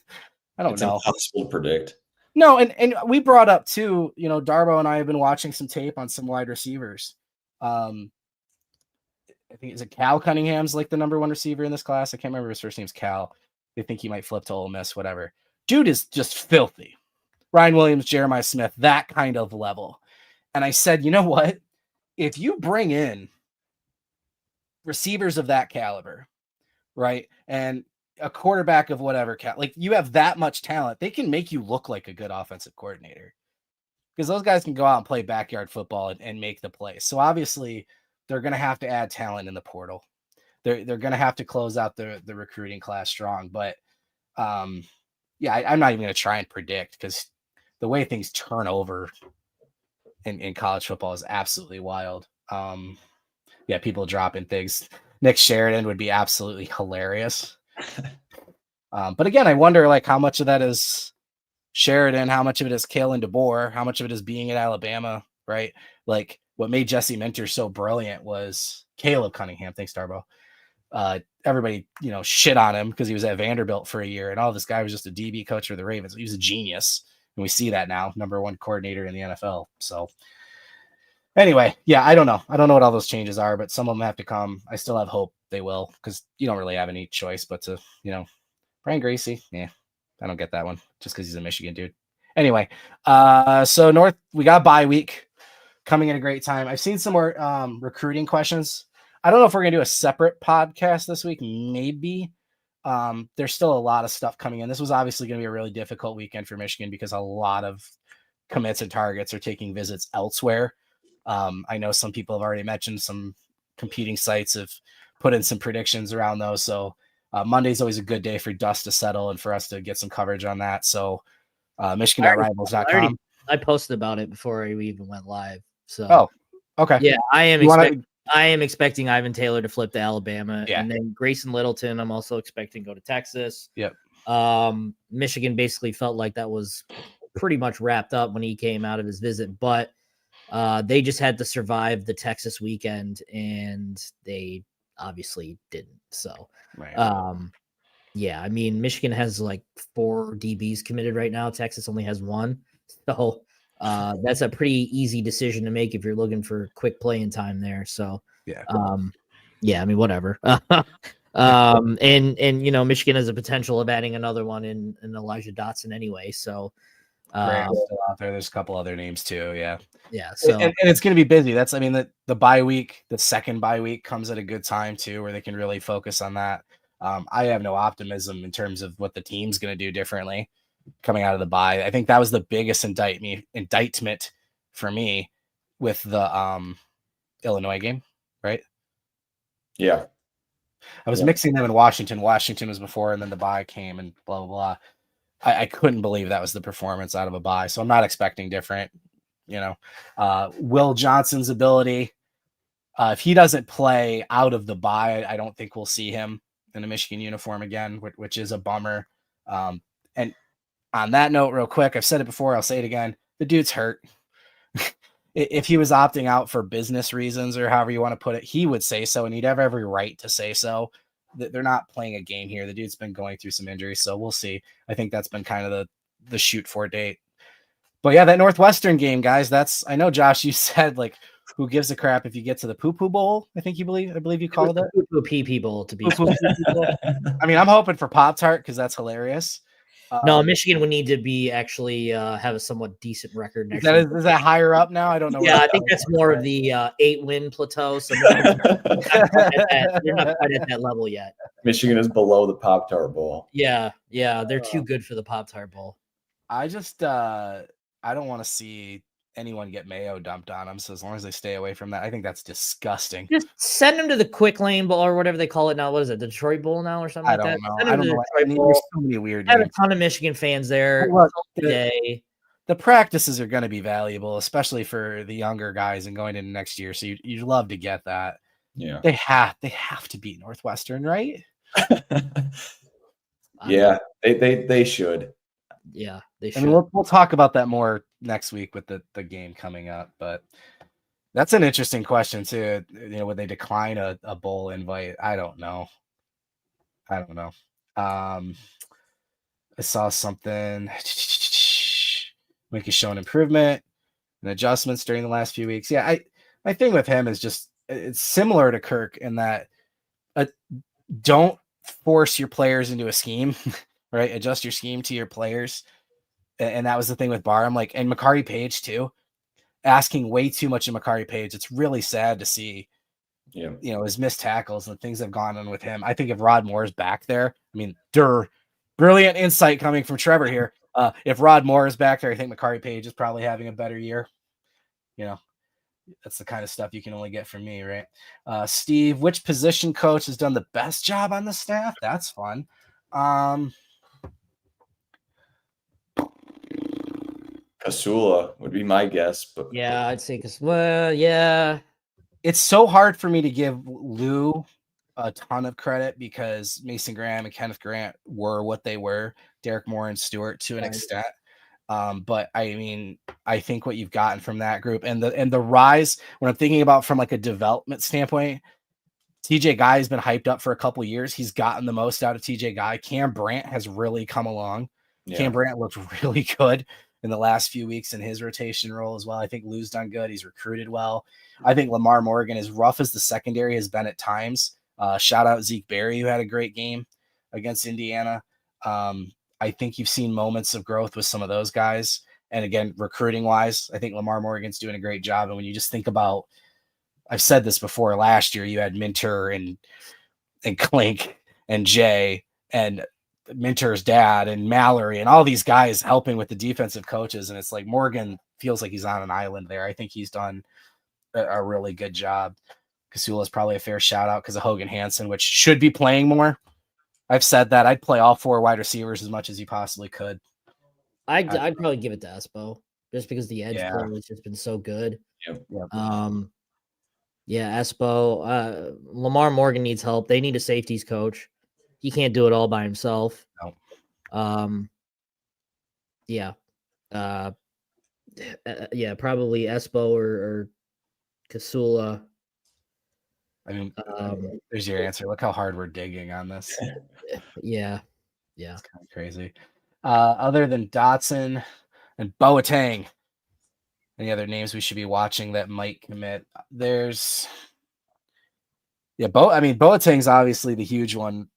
don't know. It's impossible to predict. No, and we brought up too, Darbo and I have been watching some tape on some wide receivers. I think it's Cal Cunningham's like the number 1 receiver in this class. I can't remember his first name's Cal. They think he might flip to Ole Miss, whatever. Dude is just filthy. Ryan Williams, Jeremiah Smith, that kind of level. And I said, you know what? If you bring in receivers of that caliber, right, and a quarterback of whatever like you have that much talent, they can make you look like a good offensive coordinator because those guys can go out and play backyard football and make the play. So obviously they're going to have to add talent in the portal. They're going to have to close out the recruiting class strong. But I'm not even going to try and predict because the way things turn over in college football is absolutely wild. People dropping things. Nick Sheridan would be absolutely hilarious. But again, I wonder like how much of that is Sheridan, how much of it is Kalen DeBoer, how much of it is being at Alabama, right? Like what made Jesse Minter so brilliant was Caleb Cunningham. Thanks, Darbo. Everybody, shit on him because he was at Vanderbilt for a year and all this guy was just a DB coach for the Ravens. He was a genius. And we see that now, number 1 coordinator in the NFL. So Anyway, yeah, I don't know. I don't know what all those changes are, but some of them have to come. I still have hope they will, because you don't really have any choice but to, Brian Gracie. Yeah, I don't get that one just because he's a Michigan dude. Anyway, so North, we got bye week coming at a great time. I've seen some more recruiting questions. I don't know if we're gonna do a separate podcast this week. Maybe. There's still a lot of stuff coming in. This was obviously going to be a really difficult weekend for Michigan because a lot of commits and targets are taking visits elsewhere. I know some people have already mentioned some competing sites have put in some predictions around those. So Monday's always a good day for dust to settle and for us to get some coverage on that. So Michigan.rivals.com. I posted about it before we even went live. So okay. Yeah, I am expecting Ivan Taylor to flip to Alabama, and then Grayson Littleton I'm also expecting to go to Texas. Yep. Michigan basically felt like that was pretty much wrapped up when he came out of his visit, but they just had to survive the Texas weekend, and they obviously didn't. So, yeah, I mean, Michigan has like 4 DBs committed right now. Texas only has 1. So that's a pretty easy decision to make if you're looking for quick playing time there. So, yeah, I mean, whatever. And Michigan has a potential of adding another one in Elijah Dotson anyway. So, still out there. There's a couple other names too. Yeah. So and it's going to be busy. That's, I mean, the bye week, the second bye week comes at a good time too, where they can really focus on that. I have no optimism in terms of what the team's going to do differently coming out of the bye. I think that was the biggest indictment for me with the Illinois game, right? Yeah. I was mixing them in Washington. Washington was before, and then the bye came and blah, blah, blah. I couldn't believe that was the performance out of a bye. So I'm not expecting different, Will Johnson's ability. If he doesn't play out of the bye, I don't think we'll see him in a Michigan uniform again, which is a bummer. And on that note, real quick, I've said it before, I'll say it again. The dude's hurt. If he was opting out for business reasons or however you want to put it, he would say so, and he'd have every right to say so. They're not playing a game here. The dude's been going through some injuries, so we'll see. I think that's been kind of the shoot for date. But yeah, that Northwestern game, guys, I know, Josh, you said, like, who gives a crap if you get to the poo-poo bowl? I believe you called it. Poo-poo pee-pee bowl, to be I mean, I'm hoping for Pop-Tart because that's hilarious. No, Michigan would need to be actually have a somewhat decent record next year. Is that higher up now? I don't know. Yeah, I think that's more of the 8-win plateau. So they're not quite at that level yet. Michigan is below the Pop-Tart Bowl. Yeah, they're too good for the Pop-Tart Bowl. I just I don't want to see anyone get mayo dumped on them. So as long as they stay away from that, I think that's disgusting. Just send them to the Quick Lane Bowl or whatever they call it now. What is it, the Detroit Bowl now or something like that? I don't know. There's so many weird names. I have a ton of Michigan fans there today. The practices are going to be valuable, especially for the younger guys and going into next year. So you'd love to get that. Yeah, they have to beat Northwestern, right? Yeah, they should. Yeah, they should. I mean, we'll talk about that more next week with the game coming up, but that's an interesting question too. Would they decline a bowl invite? I don't know. I saw something. Mike has shown improvement and adjustments during the last few weeks. Yeah, my thing with him is just it's similar to Kirk in that don't force your players into a scheme, right? Adjust your scheme to your players. And that was the thing with Barham, and Makari Page too, asking way too much of Makari Page. It's really sad to see, his missed tackles and the things that have gone on with him. I think if Rod Moore's back there, I mean, brilliant insight coming from Trevor here. If Rod Moore is back there, I think Makari Page is probably having a better year. That's the kind of stuff you can only get from me, right? Steve, which position coach has done the best job on the staff? That's fun. Kasula would be my guess, but yeah, I'd say yeah. It's so hard for me to give Lou a ton of credit because Mason Graham and Kenneth Grant were what they were, Derek Moore and Stewart to an extent. But I mean, I think what you've gotten from that group and the rise, when I'm thinking about from like a development standpoint, TJ Guy has been hyped up for a couple of years. He's gotten the most out of TJ Guy. Cam Brandt has really come along. Yeah. Cam Brandt looks really good. in the last few weeks in his rotation role as well. I think Lou's done good. He's recruited well. I think Lamar Morgan, as rough as the secondary has been at times, shout out Zeke Berry, who had a great game against Indiana. I think you've seen moments of growth with some of those guys. And again, recruiting wise, I think Lamar Morgan's doing a great job. And when you just think about, I've said this before, last year you had Minter and Klink and Jay and Minter's dad and Mallory and all these guys helping with the defensive coaches. And it's like Morgan feels like he's on an island there. I think he's done a really good job. Kasula is probably a fair shout out because of Hogan Hansen, which should be playing more. I've said that I'd play all 4 wide receivers as much as you possibly could. I'd probably give it to Espo just because the edge play has just been so good. Yep. Espo. Lamar Morgan needs help. They need a safeties coach. He can't do it all by himself. No. Probably Espo or Kasula. I mean, there's your answer. Look how hard we're digging on this. Yeah. It's kind of crazy. Other than Dotson and Boateng, any other names we should be watching that might commit? Boateng's obviously the huge one.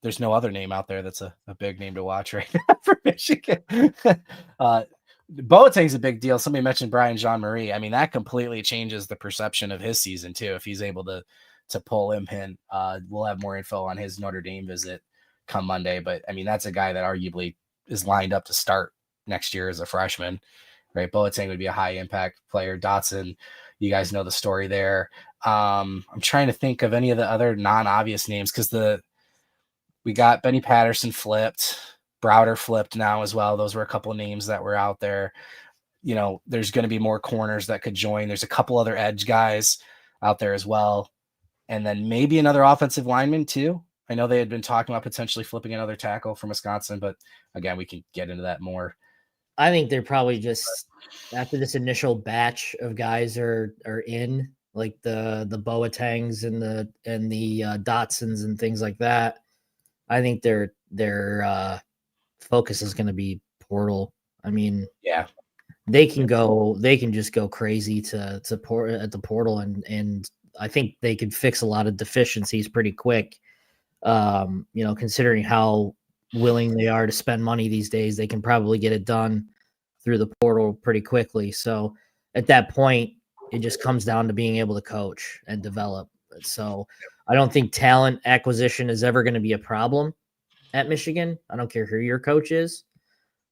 There's no other name out there that's a big name to watch right now for Michigan. Boateng's a big deal. Somebody mentioned Brian Jean-Marie. I mean, that completely changes the perception of his season too. If he's able to pull him in, we'll have more info on his Notre Dame visit come Monday. But I mean, that's a guy that arguably is lined up to start next year as a freshman, right? Boateng would be a high impact player. Dotson, you guys know the story there. I'm trying to think of any of the other non-obvious names because we got Benny Patterson flipped. Browder flipped now as well. Those were a couple of names that were out there. You know, there's going to be more corners that could join. There's a couple other edge guys out there as well. And then maybe another offensive lineman too. I know they had been talking about potentially flipping another tackle from Wisconsin, but again, we can get into that more. I think they're probably just after this initial batch of guys are in, like the Boatengs and the Dotsons and things like that. I think their focus is going to be portal. I mean, they can just go crazy to at the portal, and I think they could fix a lot of deficiencies pretty quick. Considering how willing they are to spend money these days, they can probably get it done through the portal pretty quickly. So at that point, it just comes down to being able to coach and develop. So I don't think talent acquisition is ever going to be a problem at Michigan. I don't care who your coach is.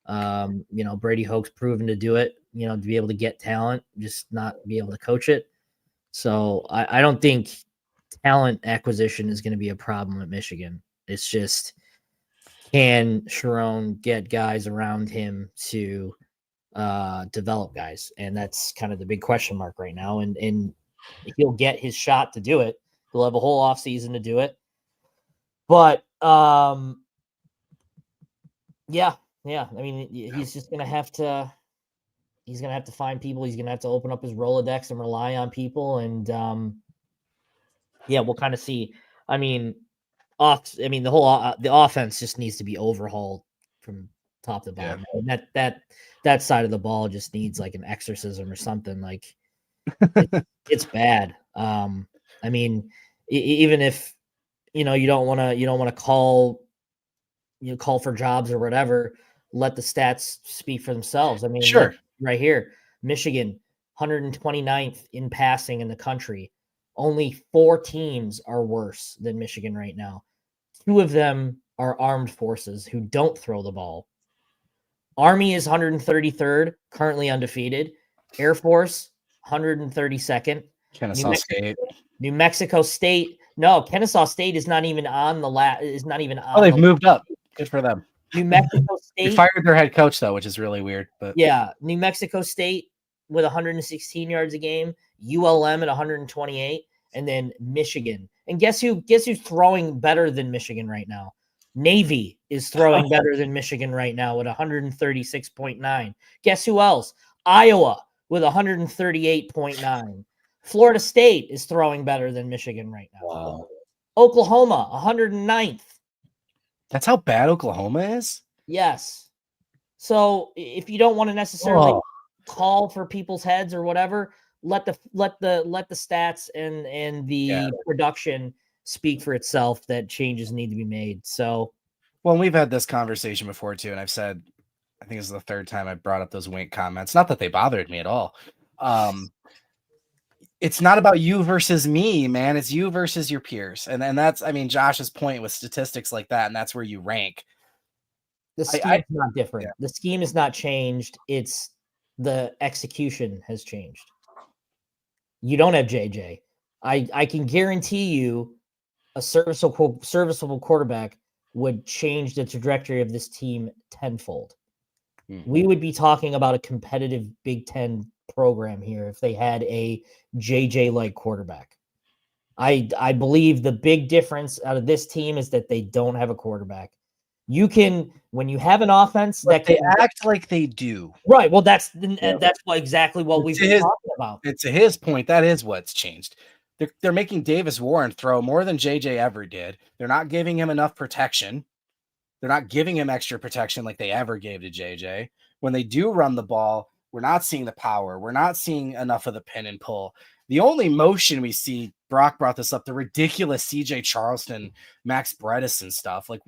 Brady Hoke's proven to do it, to be able to get talent, just not be able to coach it. So I don't think talent acquisition is going to be a problem at Michigan. It's just, can Chiron get guys around him to develop guys? And that's kind of the big question mark right now. And he'll get his shot to do it. He'll have a whole off season to do it. But I mean, he's just going to have to. He's going to have to find people. He's going to have to open up his Rolodex and rely on people. And we'll kind of see. I mean, the offense just needs to be overhauled from top to bottom. And that side of the ball just needs like an exorcism or something. Like it's bad. I mean, even if you don't want to call for jobs or whatever, let the stats speak for themselves. I mean, sure. Right here, Michigan, 129th in passing in the country. Only 4 teams are worse than Michigan right now. 2 of them are armed forces who don't throw the ball. Army is 133rd, currently undefeated. Air Force, 132nd. Kennesaw State. New Mexico State. No, Kennesaw State is not even on the is not even on. Oh, they've moved up. Good for them. New Mexico State. They fired their head coach though, which is really weird. But New Mexico State with 116 yards a game, ULM at 128, and then Michigan. And guess who's throwing better than Michigan right now? Navy is throwing better than Michigan right now at 136.9. Guess who else? Iowa with 138.9. Florida State is throwing better than Michigan right now. Wow. Oklahoma, 109th. That's how bad Oklahoma is? Yes. So if you don't want to necessarily call for people's heads or whatever, let the stats and the production speak for itself that changes need to be made. So, well, we've had this conversation before too, and I've said, I think this is the third time I brought up those Wink comments. Not that they bothered me at all. It's not about you versus me, man. It's you versus your peers. And that's, I mean, Josh's point with statistics like that, and that's where you rank. The scheme is not different. The scheme has not changed. It's the execution has changed. You don't have JJ. I can guarantee you a serviceable quarterback would change the trajectory of this team tenfold. We would be talking about a competitive Big Ten program here if they had a JJ-like quarterback. I believe the big difference out of this team is that they don't have a quarterback. You can, when you have an offense that they act like they do. Right. Well, that's exactly what we've been talking about. It's to his point. That is what's changed. They're making Davis Warren throw more than JJ ever did. They're not giving him enough protection. They're not giving him extra protection like they ever gave to JJ. When they do run the ball, we're not seeing the power. We're not seeing enough of the pin and pull. The only motion we see, Brock brought this up, the ridiculous CJ Charleston, Max Bredesen stuff. Like,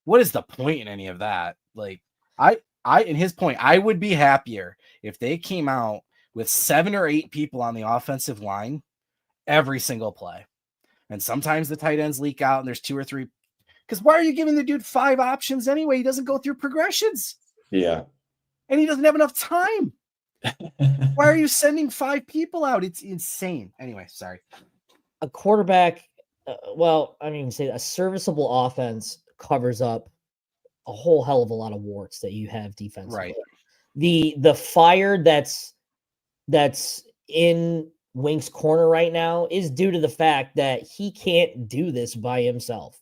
what is the point in any of that? Like, in his point, I would be happier if they came out with 7 or 8 people on the offensive line every single play. And sometimes the tight ends leak out and there's 2 or 3. Because why are you giving the dude 5 options anyway? He doesn't go through progressions. Yeah. And he doesn't have enough time. Why are you sending 5 people out? It's insane. Anyway, sorry. A quarterback, say a serviceable offense covers up a whole hell of a lot of warts that you have defensively. Right. The fire that's in Wink's corner right now is due to the fact that he can't do this by himself.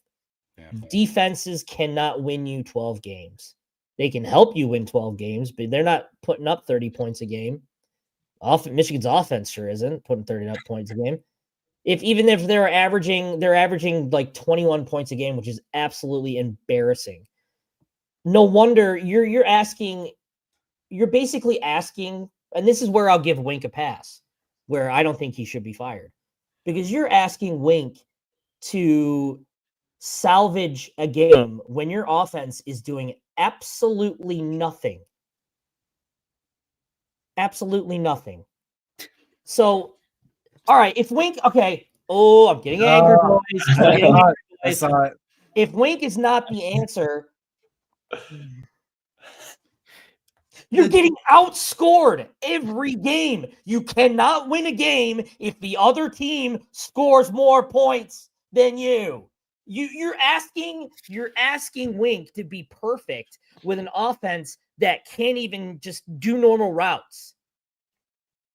Yeah. Defenses cannot win you 12 games. They can help you win 12 games, but they're not putting up 30 points a game. Michigan's offense sure isn't putting 30 up points a game. Even if they're averaging like 21 points a game, which is absolutely embarrassing. No wonder you're basically asking, and this is where I'll give Wink a pass, where I don't think he should be fired, because you're asking Wink to salvage a game when your offense is doing absolutely nothing. Absolutely nothing. So, all right, if Wink, okay, I'm getting angry, boys. I saw it. If Wink is not the answer, you're getting outscored every game. You cannot win a game if the other team scores more points than you. You're asking Wink to be perfect with an offense that can't even just do normal routes.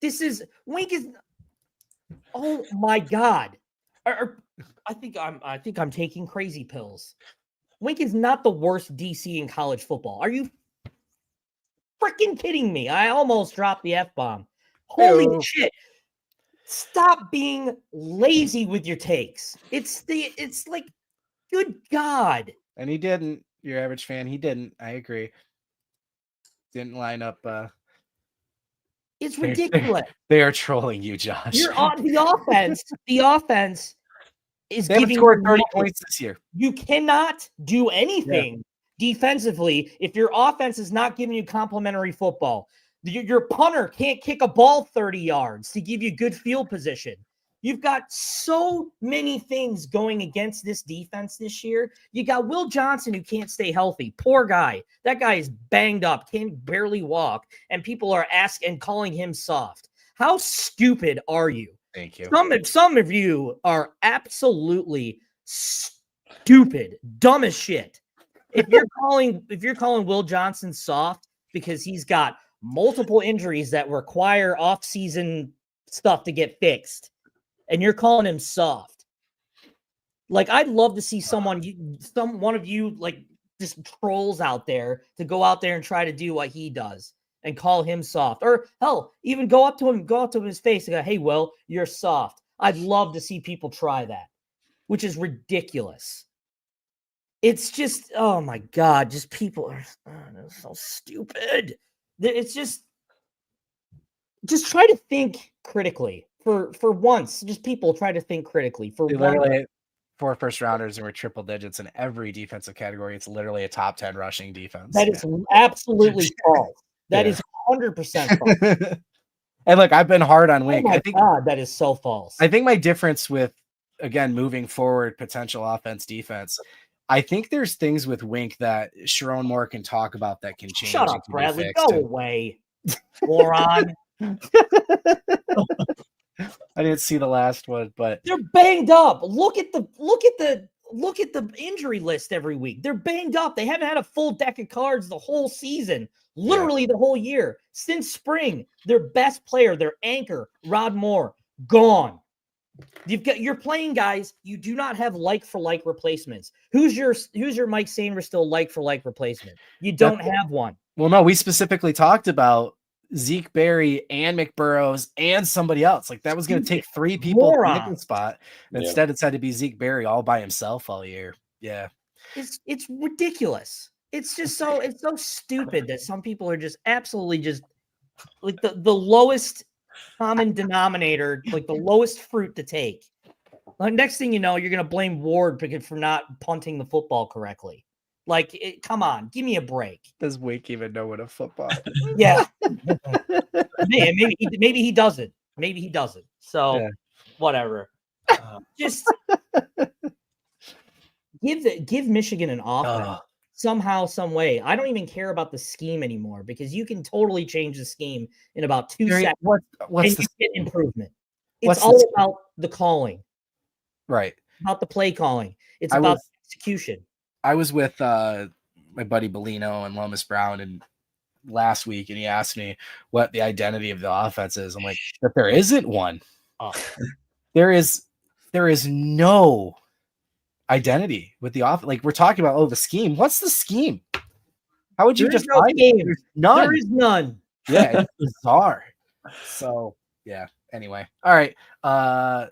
Wink is. Oh my God! I think I'm taking crazy pills. Wink is not the worst DC in college football. Are you freaking kidding me? I almost dropped the F-bomb. Holy shit! Stop being lazy with your takes. It's like, good God. And he didn't. Your average fan, he didn't. I agree. Didn't line up. It's ridiculous. They are trolling you, Josh. You're on the offense. The offense is they haven't scored 30 points this year. You cannot do anything defensively if your offense is not giving you complimentary football. Your punter can't kick a ball 30 yards to give you good field position. You've got so many things going against this defense this year. You got Will Johnson, who can't stay healthy. Poor guy. That guy is banged up, can barely walk, and people are calling him soft. How stupid are you? Thank you. Some of you are absolutely stupid, dumb as shit. If you're calling Will Johnson soft because he's got multiple injuries that require off-season stuff to get fixed, and you're calling him soft. Like, I'd love to see one of you, like, just trolls out there to go out there and try to do what he does and call him soft. Or, hell, even go up to his face and go, hey, Will, you're soft. I'd love to see people try that, which is ridiculous. It's just, oh my God, just people are so stupid. It's just try to think critically for once. Just people try to think critically for They once. literally 4 first rounders and were triple digits in every defensive category. It's literally a top 10 rushing defense. That is absolutely false. That is 100% false. And look, I've been hard on Oh Wink. my God, that is so false. I think my difference with, again, moving forward, potential offense, defense, I think there's things with Wink that Chiron Moore can talk about that can change. Shut up, Bradley. Go away, moron. I didn't see the last one, but they're banged up. Look at the injury list every week. They're banged up. They haven't had a full deck of cards the whole season, literally the whole year. Since spring, their best player, their anchor, Rod Moore, gone. You're playing guys. You do not have like for like replacements. Who's your Mike Sainristil still like for like replacement? You don't have one. Well, no, we specifically talked about Zeke Berry and McBurrows and somebody else. Like that was going to take 3 people to pick the spot. Instead, it's had to be Zeke Berry all by himself all year. Yeah, it's ridiculous. It's just so stupid that some people are just absolutely just like the lowest common denominator, like the lowest fruit to take. Like next thing you know, you're going to blame Ward for not punting the football correctly. Like, come on, give me a break. Does Wink even know what a football is? Yeah. maybe he doesn't. Maybe he doesn't. So, whatever. Just give Michigan an offense somehow, some way. I don't even care about the scheme anymore because you can totally change the scheme in about 2 seconds. What's and you get improvement? It's all about the calling. Right. About the play calling. It's about execution. I was with my buddy Bellino and Lomas Brown and last week, and he asked me what the identity of the offense is. I'm like, but there isn't one. There is no identity with the offense. Like we're talking about, the scheme. What's the scheme? How would you define it? There's none. There is none. Yeah, it's bizarre. So yeah. Anyway, all right. I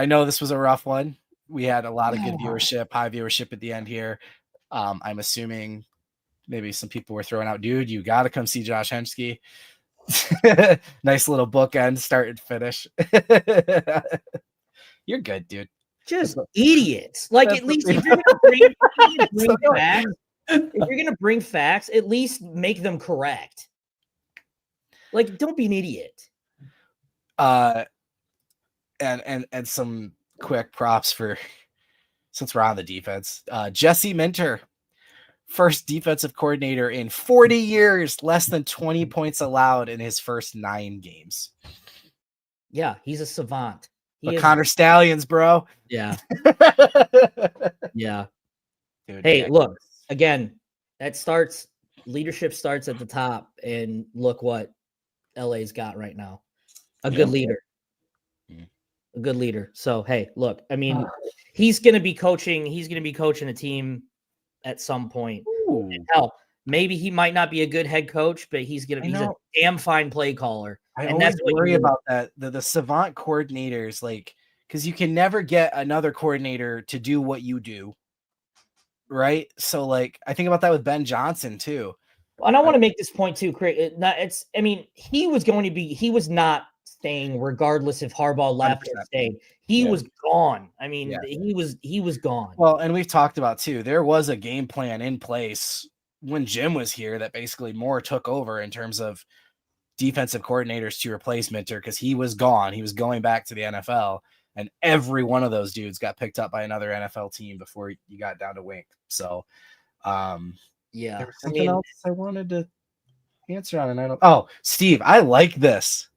know this was a rough one. We had a lot of good viewership, high viewership at the end here. I'm assuming maybe some people were throwing out, dude, you got to come see Josh Henschke. Nice little bookend, start and finish. You're good, dude. Just idiots. Like, at least if you're going to bring facts, at least make them correct. Like, don't be an idiot. And some quick props for, since we're on the defense, Jesse Minter, first defensive coordinator in 40 years, less than 20 points allowed in his first 9 games. Yeah, he's a savant. But Connor Stallions, bro. Yeah. Yeah. Dude, hey, look, again, leadership starts at the top, and look what LA's got right now. A good leader. A good leader. So, hey, look, I mean, he's going to be coaching a team at some point. Hell, maybe he might not be a good head coach, but he's a damn fine play caller. I always worry about that. The savant coordinators, like, because you can never get another coordinator to do what you do. Right. So, like, I think about that with Ben Johnson too. And I want to make this point too, Craig. He was not staying regardless if Harbaugh left or stayed. He was gone. I mean, he was gone. Well, and we've talked about too, there was a game plan in place when Jim was here that basically Moore took over in terms of defensive coordinators to replace Minter because he was gone. He was going back to the NFL, and every one of those dudes got picked up by another NFL team before you got down to Wink. So, there was something else I wanted to answer on, and I don't. Oh, Steve, I like this.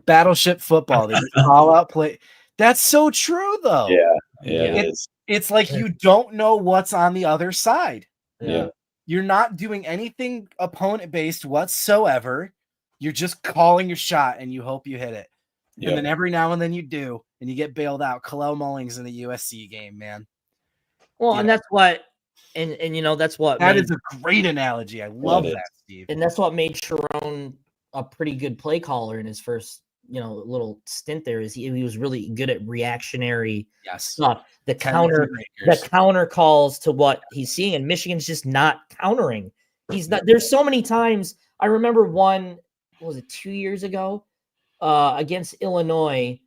Battleship football, they call out play. That's so true, though. It is. It's like you don't know what's on the other side. Yeah. You're not doing anything opponent based whatsoever. You're just calling your shot and you hope you hit it. And then every now and then you do, and you get bailed out. Kalel Mullings in the USC game, man. Well, and that's what, and you know, that's what that is a great analogy. I love that, Steve. And that's what made Chiron a pretty good play caller in his first little stint there is he was really good at reactionary stuff. The Tendency counter calls to what he's seeing, and Michigan's just not countering. He's not. There's so many times. I remember one, what was it, 2 years ago, against Illinois,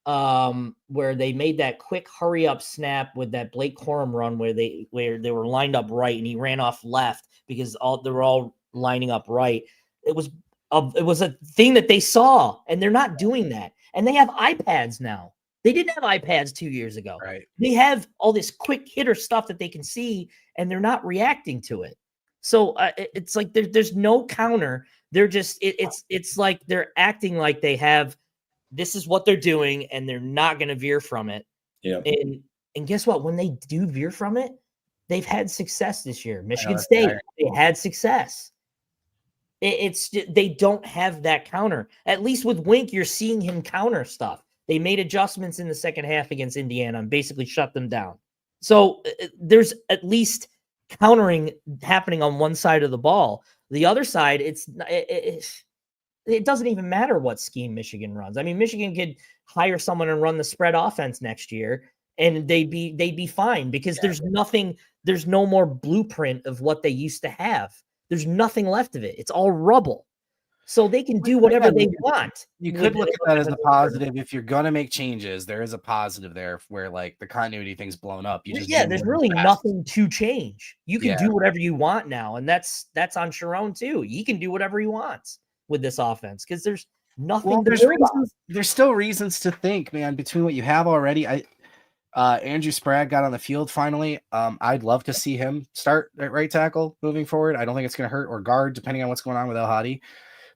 where they made that quick hurry up snap with that Blake Corum run where they were lined up right and he ran off left because they were all lining up right. It was a thing that they saw, and they're not doing that. And they have iPads now. They didn't have iPads 2 years ago. Right. They have all this quick hitter stuff that they can see, and they're not reacting to it. So it's like there's no counter. They're just it's like they're acting like they have. This is what they're doing, and they're not going to veer from it. Yeah. And guess what? When they do veer from it, they've had success this year. Michigan State, they had success. It's they don't have that counter. At least with Wink, you're seeing him counter stuff. They made adjustments in the second half against Indiana and basically shut them down. So there's at least countering happening on one side of the ball. The other side, it doesn't even matter what scheme Michigan runs. I mean, Michigan could hire someone and run the spread offense next year, and they'd be fine because there's no more blueprint of what they used to have. There's nothing left of it. It's all rubble. So they can do whatever they want. You could look at that as a positive. If you're gonna make changes, there is a positive there where like the continuity thing's blown up. There's really nothing to change. You can do whatever you want now, and that's on Chiron too. He can do whatever he wants with this offense because there's nothing. Well, there's still reasons to think, man, between what you have already. Andrew Sprague got on the field finally. I'd love to see him start at right tackle moving forward. I don't think it's going to hurt, or guard, depending on what's going on with El Hadi.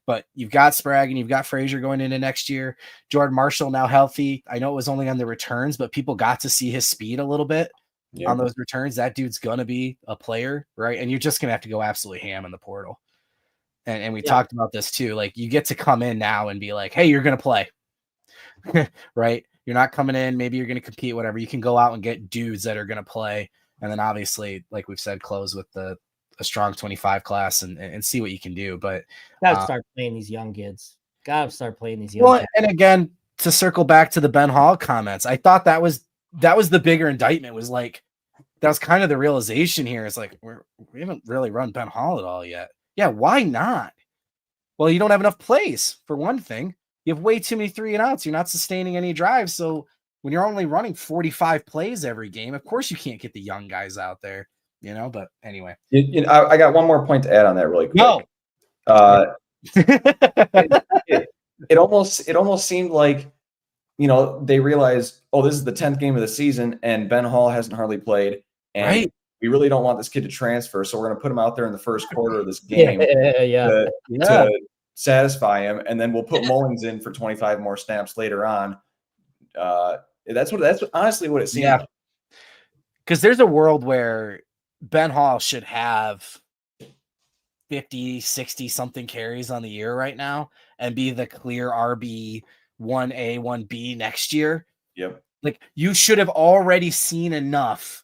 But you've got Sprague and you've got Frazier going into next year. Jordan Marshall now healthy. I know it was only on the returns, but people got to see his speed a little bit on those returns. That dude's going to be a player, right? And you're just going to have to go absolutely ham in the portal. And we talked about this too. Like, you get to come in now and be like, hey, you're going to play, right? You're not coming in. Maybe you're going to compete, whatever. You can go out and get dudes that are going to play. And then obviously, like we've said, close with a strong 25 class and see what you can do. But gotta start playing these young kids. Gotta start playing these young kids. And again, to circle back to the Ben Hall comments, I thought that was the bigger indictment, was like, that was kind of the realization here. It's like, we haven't really run Ben Hall at all yet. Yeah, why not? Well, you don't have enough plays, for one thing. You have way too many 3 and outs. You're not sustaining any drives. So when you're only running 45 plays every game, of course you can't get the young guys out there, but anyway. I got one more point to add on that really quick. No. It almost seemed like, they realized, oh, this is the 10th game of the season and Ben Hall hasn't hardly played. And we really don't want this kid to transfer. So we're going to put him out there in the first quarter of this game to satisfy him. And then we'll put Mullings in for 25 more snaps later on. That's honestly what it seemed like. Because there's a world where Ben Hall should have 50, 60 something carries on the year right now and be the clear RB 1A, 1B next year. Yep. Like, you should have already seen enough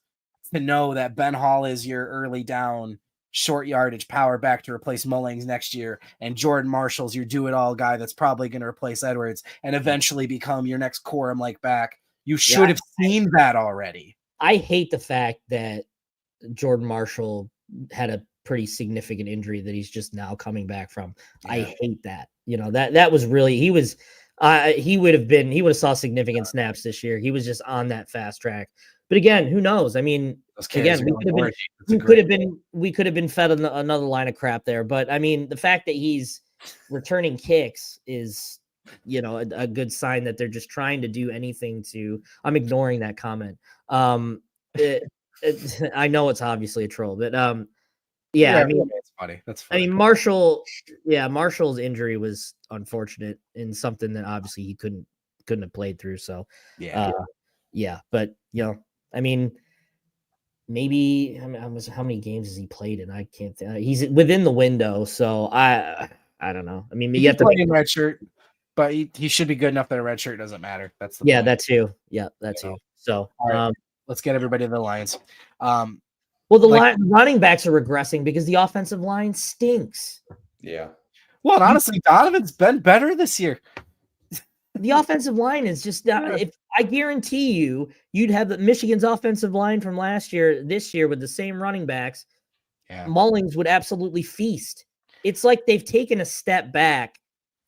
to know that Ben Hall is your early down, short yardage power back to replace Mullings next year, and Jordan Marshall's your do-it-all guy that's probably going to replace Edwards and eventually become your next Corum-like back. You should have seen that already. I hate the fact that Jordan Marshall had a pretty significant injury that he's just now coming back from. Yeah. I hate that. That was really, he would have saw significant snaps this year. He was just on that fast track. But again, who knows? I mean, again, we could have been fed another line of crap there. But I mean, the fact that he's returning kicks is, a good sign that they're just trying to do anything to. I'm ignoring that comment. I know it's obviously a troll, but I mean, it's funny. That's funny. I mean, Marshall's injury was unfortunate and something that obviously he couldn't have played through. So but I mean, maybe how many games has he played in? I can't think. He's within the window, so I don't know. I mean, you have to play in red shirt, but he should be good enough that a red shirt doesn't matter. That's the point. That too. Yeah, that too. So right, let's get everybody to the Lions. Well, the running backs are regressing because the offensive line stinks. Yeah. Well, and honestly, Donovan's been better this year. The offensive line is just not, if I guarantee you'd have the Michigan's offensive line from last year, this year with the same running backs. Yeah. Mullings would absolutely feast. It's like they've taken a step back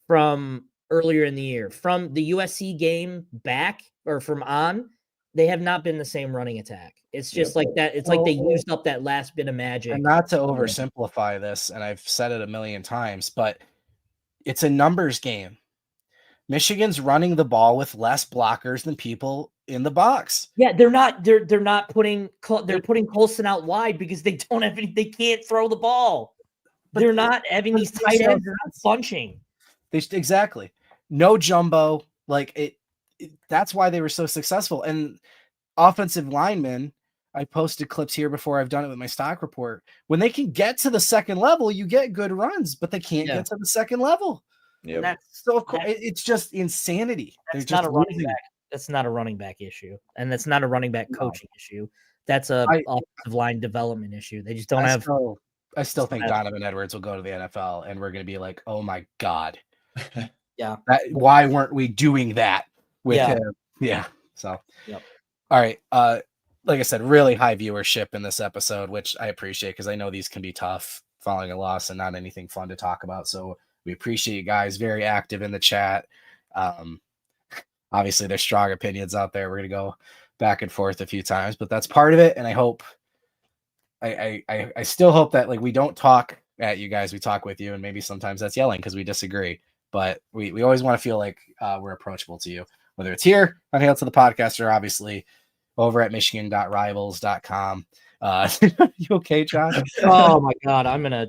from earlier in the year, from the USC game back or from on. They have not been the same running attack. It's just like that. It's like they used up that last bit of magic. And not to oversimplify this, and I've said it a million times, but it's a numbers game. Michigan's running the ball with less blockers than people in the box. Yeah, they're not putting Colson out wide because they don't have any, they can't throw the ball. They're not having these tight ends bunching. Exactly. No jumbo. Like that's why they were so successful. And offensive linemen, I posted clips here before. I've done it with my stock report. When they can get to the second level, you get good runs, but they can't get to the second level. Yeah. So of course it's just insanity. That's not a running back. That's not a running back issue, and that's not a running back coaching issue. That's a offensive line development issue. They just don't have. I still think Donovan Edwards will go to the NFL, and we're going to be like, "Oh my god, yeah, why weren't we doing that with him?" Yeah. So, all right. Like I said, really high viewership in this episode, which I appreciate because I know these can be tough following a loss and not anything fun to talk about. So we appreciate you guys, very active in the chat. Obviously, there's strong opinions out there. We're going to go back and forth a few times, but that's part of it. And I hope, I still hope that like we don't talk at you guys, we talk with you, and maybe sometimes that's yelling because we disagree. But we always want to feel like we're approachable to you, whether it's here on Hail to the Podcast or obviously over at michigan.rivals.com. You okay, John? Oh my God, I'm gonna.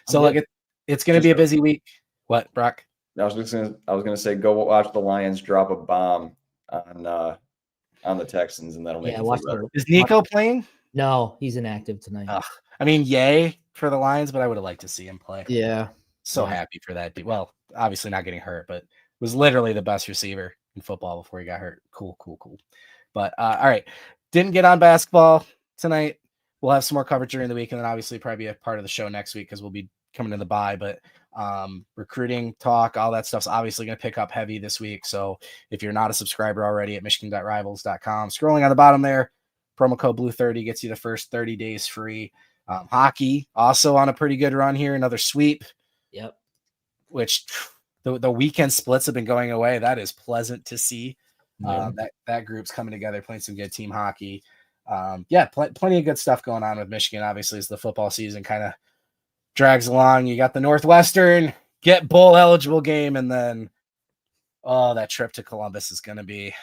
So like it's gonna be a busy week. What, Brock? I was gonna say go watch the Lions drop a bomb on the Texans, and that'll make you feel better. Is Nico playing? No, he's inactive tonight. I mean, yay for the Lions, but I would have liked to see him play. Yeah. So happy for that. Well, obviously not getting hurt, but was literally the best receiver in football before he got hurt. Cool. But all right. Didn't get on basketball tonight. We'll have some more coverage during the week, and then obviously probably be a part of the show next week because we'll be coming in the bye. But recruiting talk, all that stuff's obviously going to pick up heavy this week. So if you're not a subscriber already at michigan.rivals.com, scrolling on the bottom there, promo code Blue30 gets you the first 30 days free. Hockey also on a pretty good run here. Another sweep. Yep. Which the weekend splits have been going away. That is pleasant to see. That group's coming together, playing some good team hockey. Plenty of good stuff going on with Michigan. Obviously, as the football season kind of drags along, you got the Northwestern get bowl eligible game, and then that trip to Columbus is gonna be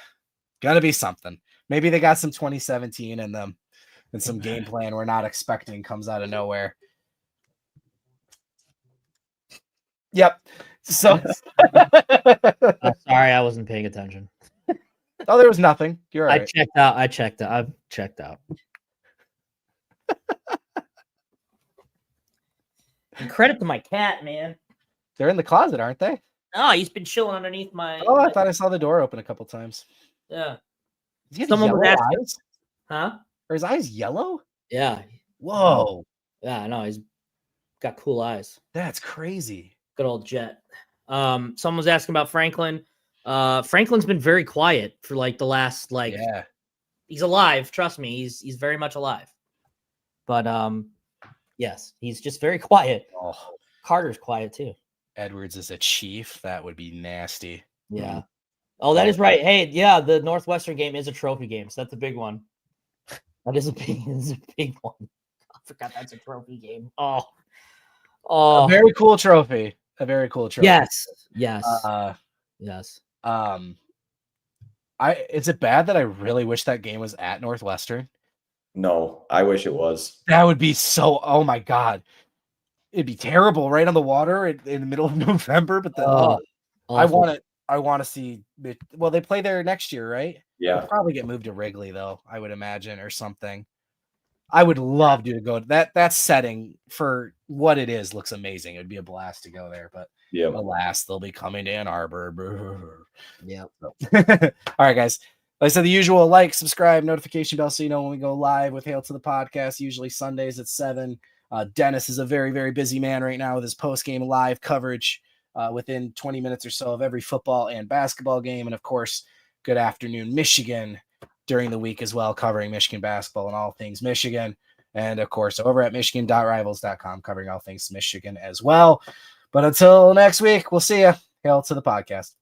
something. Maybe they got some 2017 in them and some game plan we're not expecting comes out of nowhere. Yep. So I'm sorry, I wasn't paying attention. Oh, there was nothing. You're right. I checked out. I've checked out. Credit to my cat, man. They're in the closet, aren't they? Oh, he's been chilling underneath my. Oh, I thought I saw the door open a couple times. Yeah. Someone was asking. Eyes? Huh? Are his eyes yellow? Yeah. Whoa. Yeah, I know. He's got cool eyes. That's crazy. Good old Jet. Someone was asking about Franklin. Franklin's been very quiet for like the last he's alive, trust me, he's very much alive. But yes, he's just very quiet. Carter's quiet too. Edwards is a chief. That would be nasty. Yeah. Oh, that is right. Hey, yeah, the Northwestern game is a trophy game, so that's a big one. That is a big one. I forgot that's a trophy game. Oh. A very cool trophy. Yes. Is it bad that I really wish that game was at Northwestern? No, I wish it was. That would be so, oh my God. It'd be terrible right on the water in the middle of November, but I want to see it. Well, they play there next year, right? Yeah. They'll probably get moved to Wrigley though, I would imagine, or something. I would love to go to that setting for what it is. Looks amazing. It would be a blast to go there, but alas, they'll be coming to Ann Arbor. Yeah. All right, guys. Like I said, the usual: like, subscribe, notification bell, so you know when we go live with Hail to the Podcast. Usually Sundays at 7. Dennis is a very, very busy man right now with his post-game live coverage within 20 minutes or so of every football and basketball game. And of course, Good Afternoon Michigan during the week as well, covering Michigan basketball and all things Michigan. And of course, over at michigan.rivals.com, covering all things Michigan as well. But until next week, we'll see you. Hail to the podcast.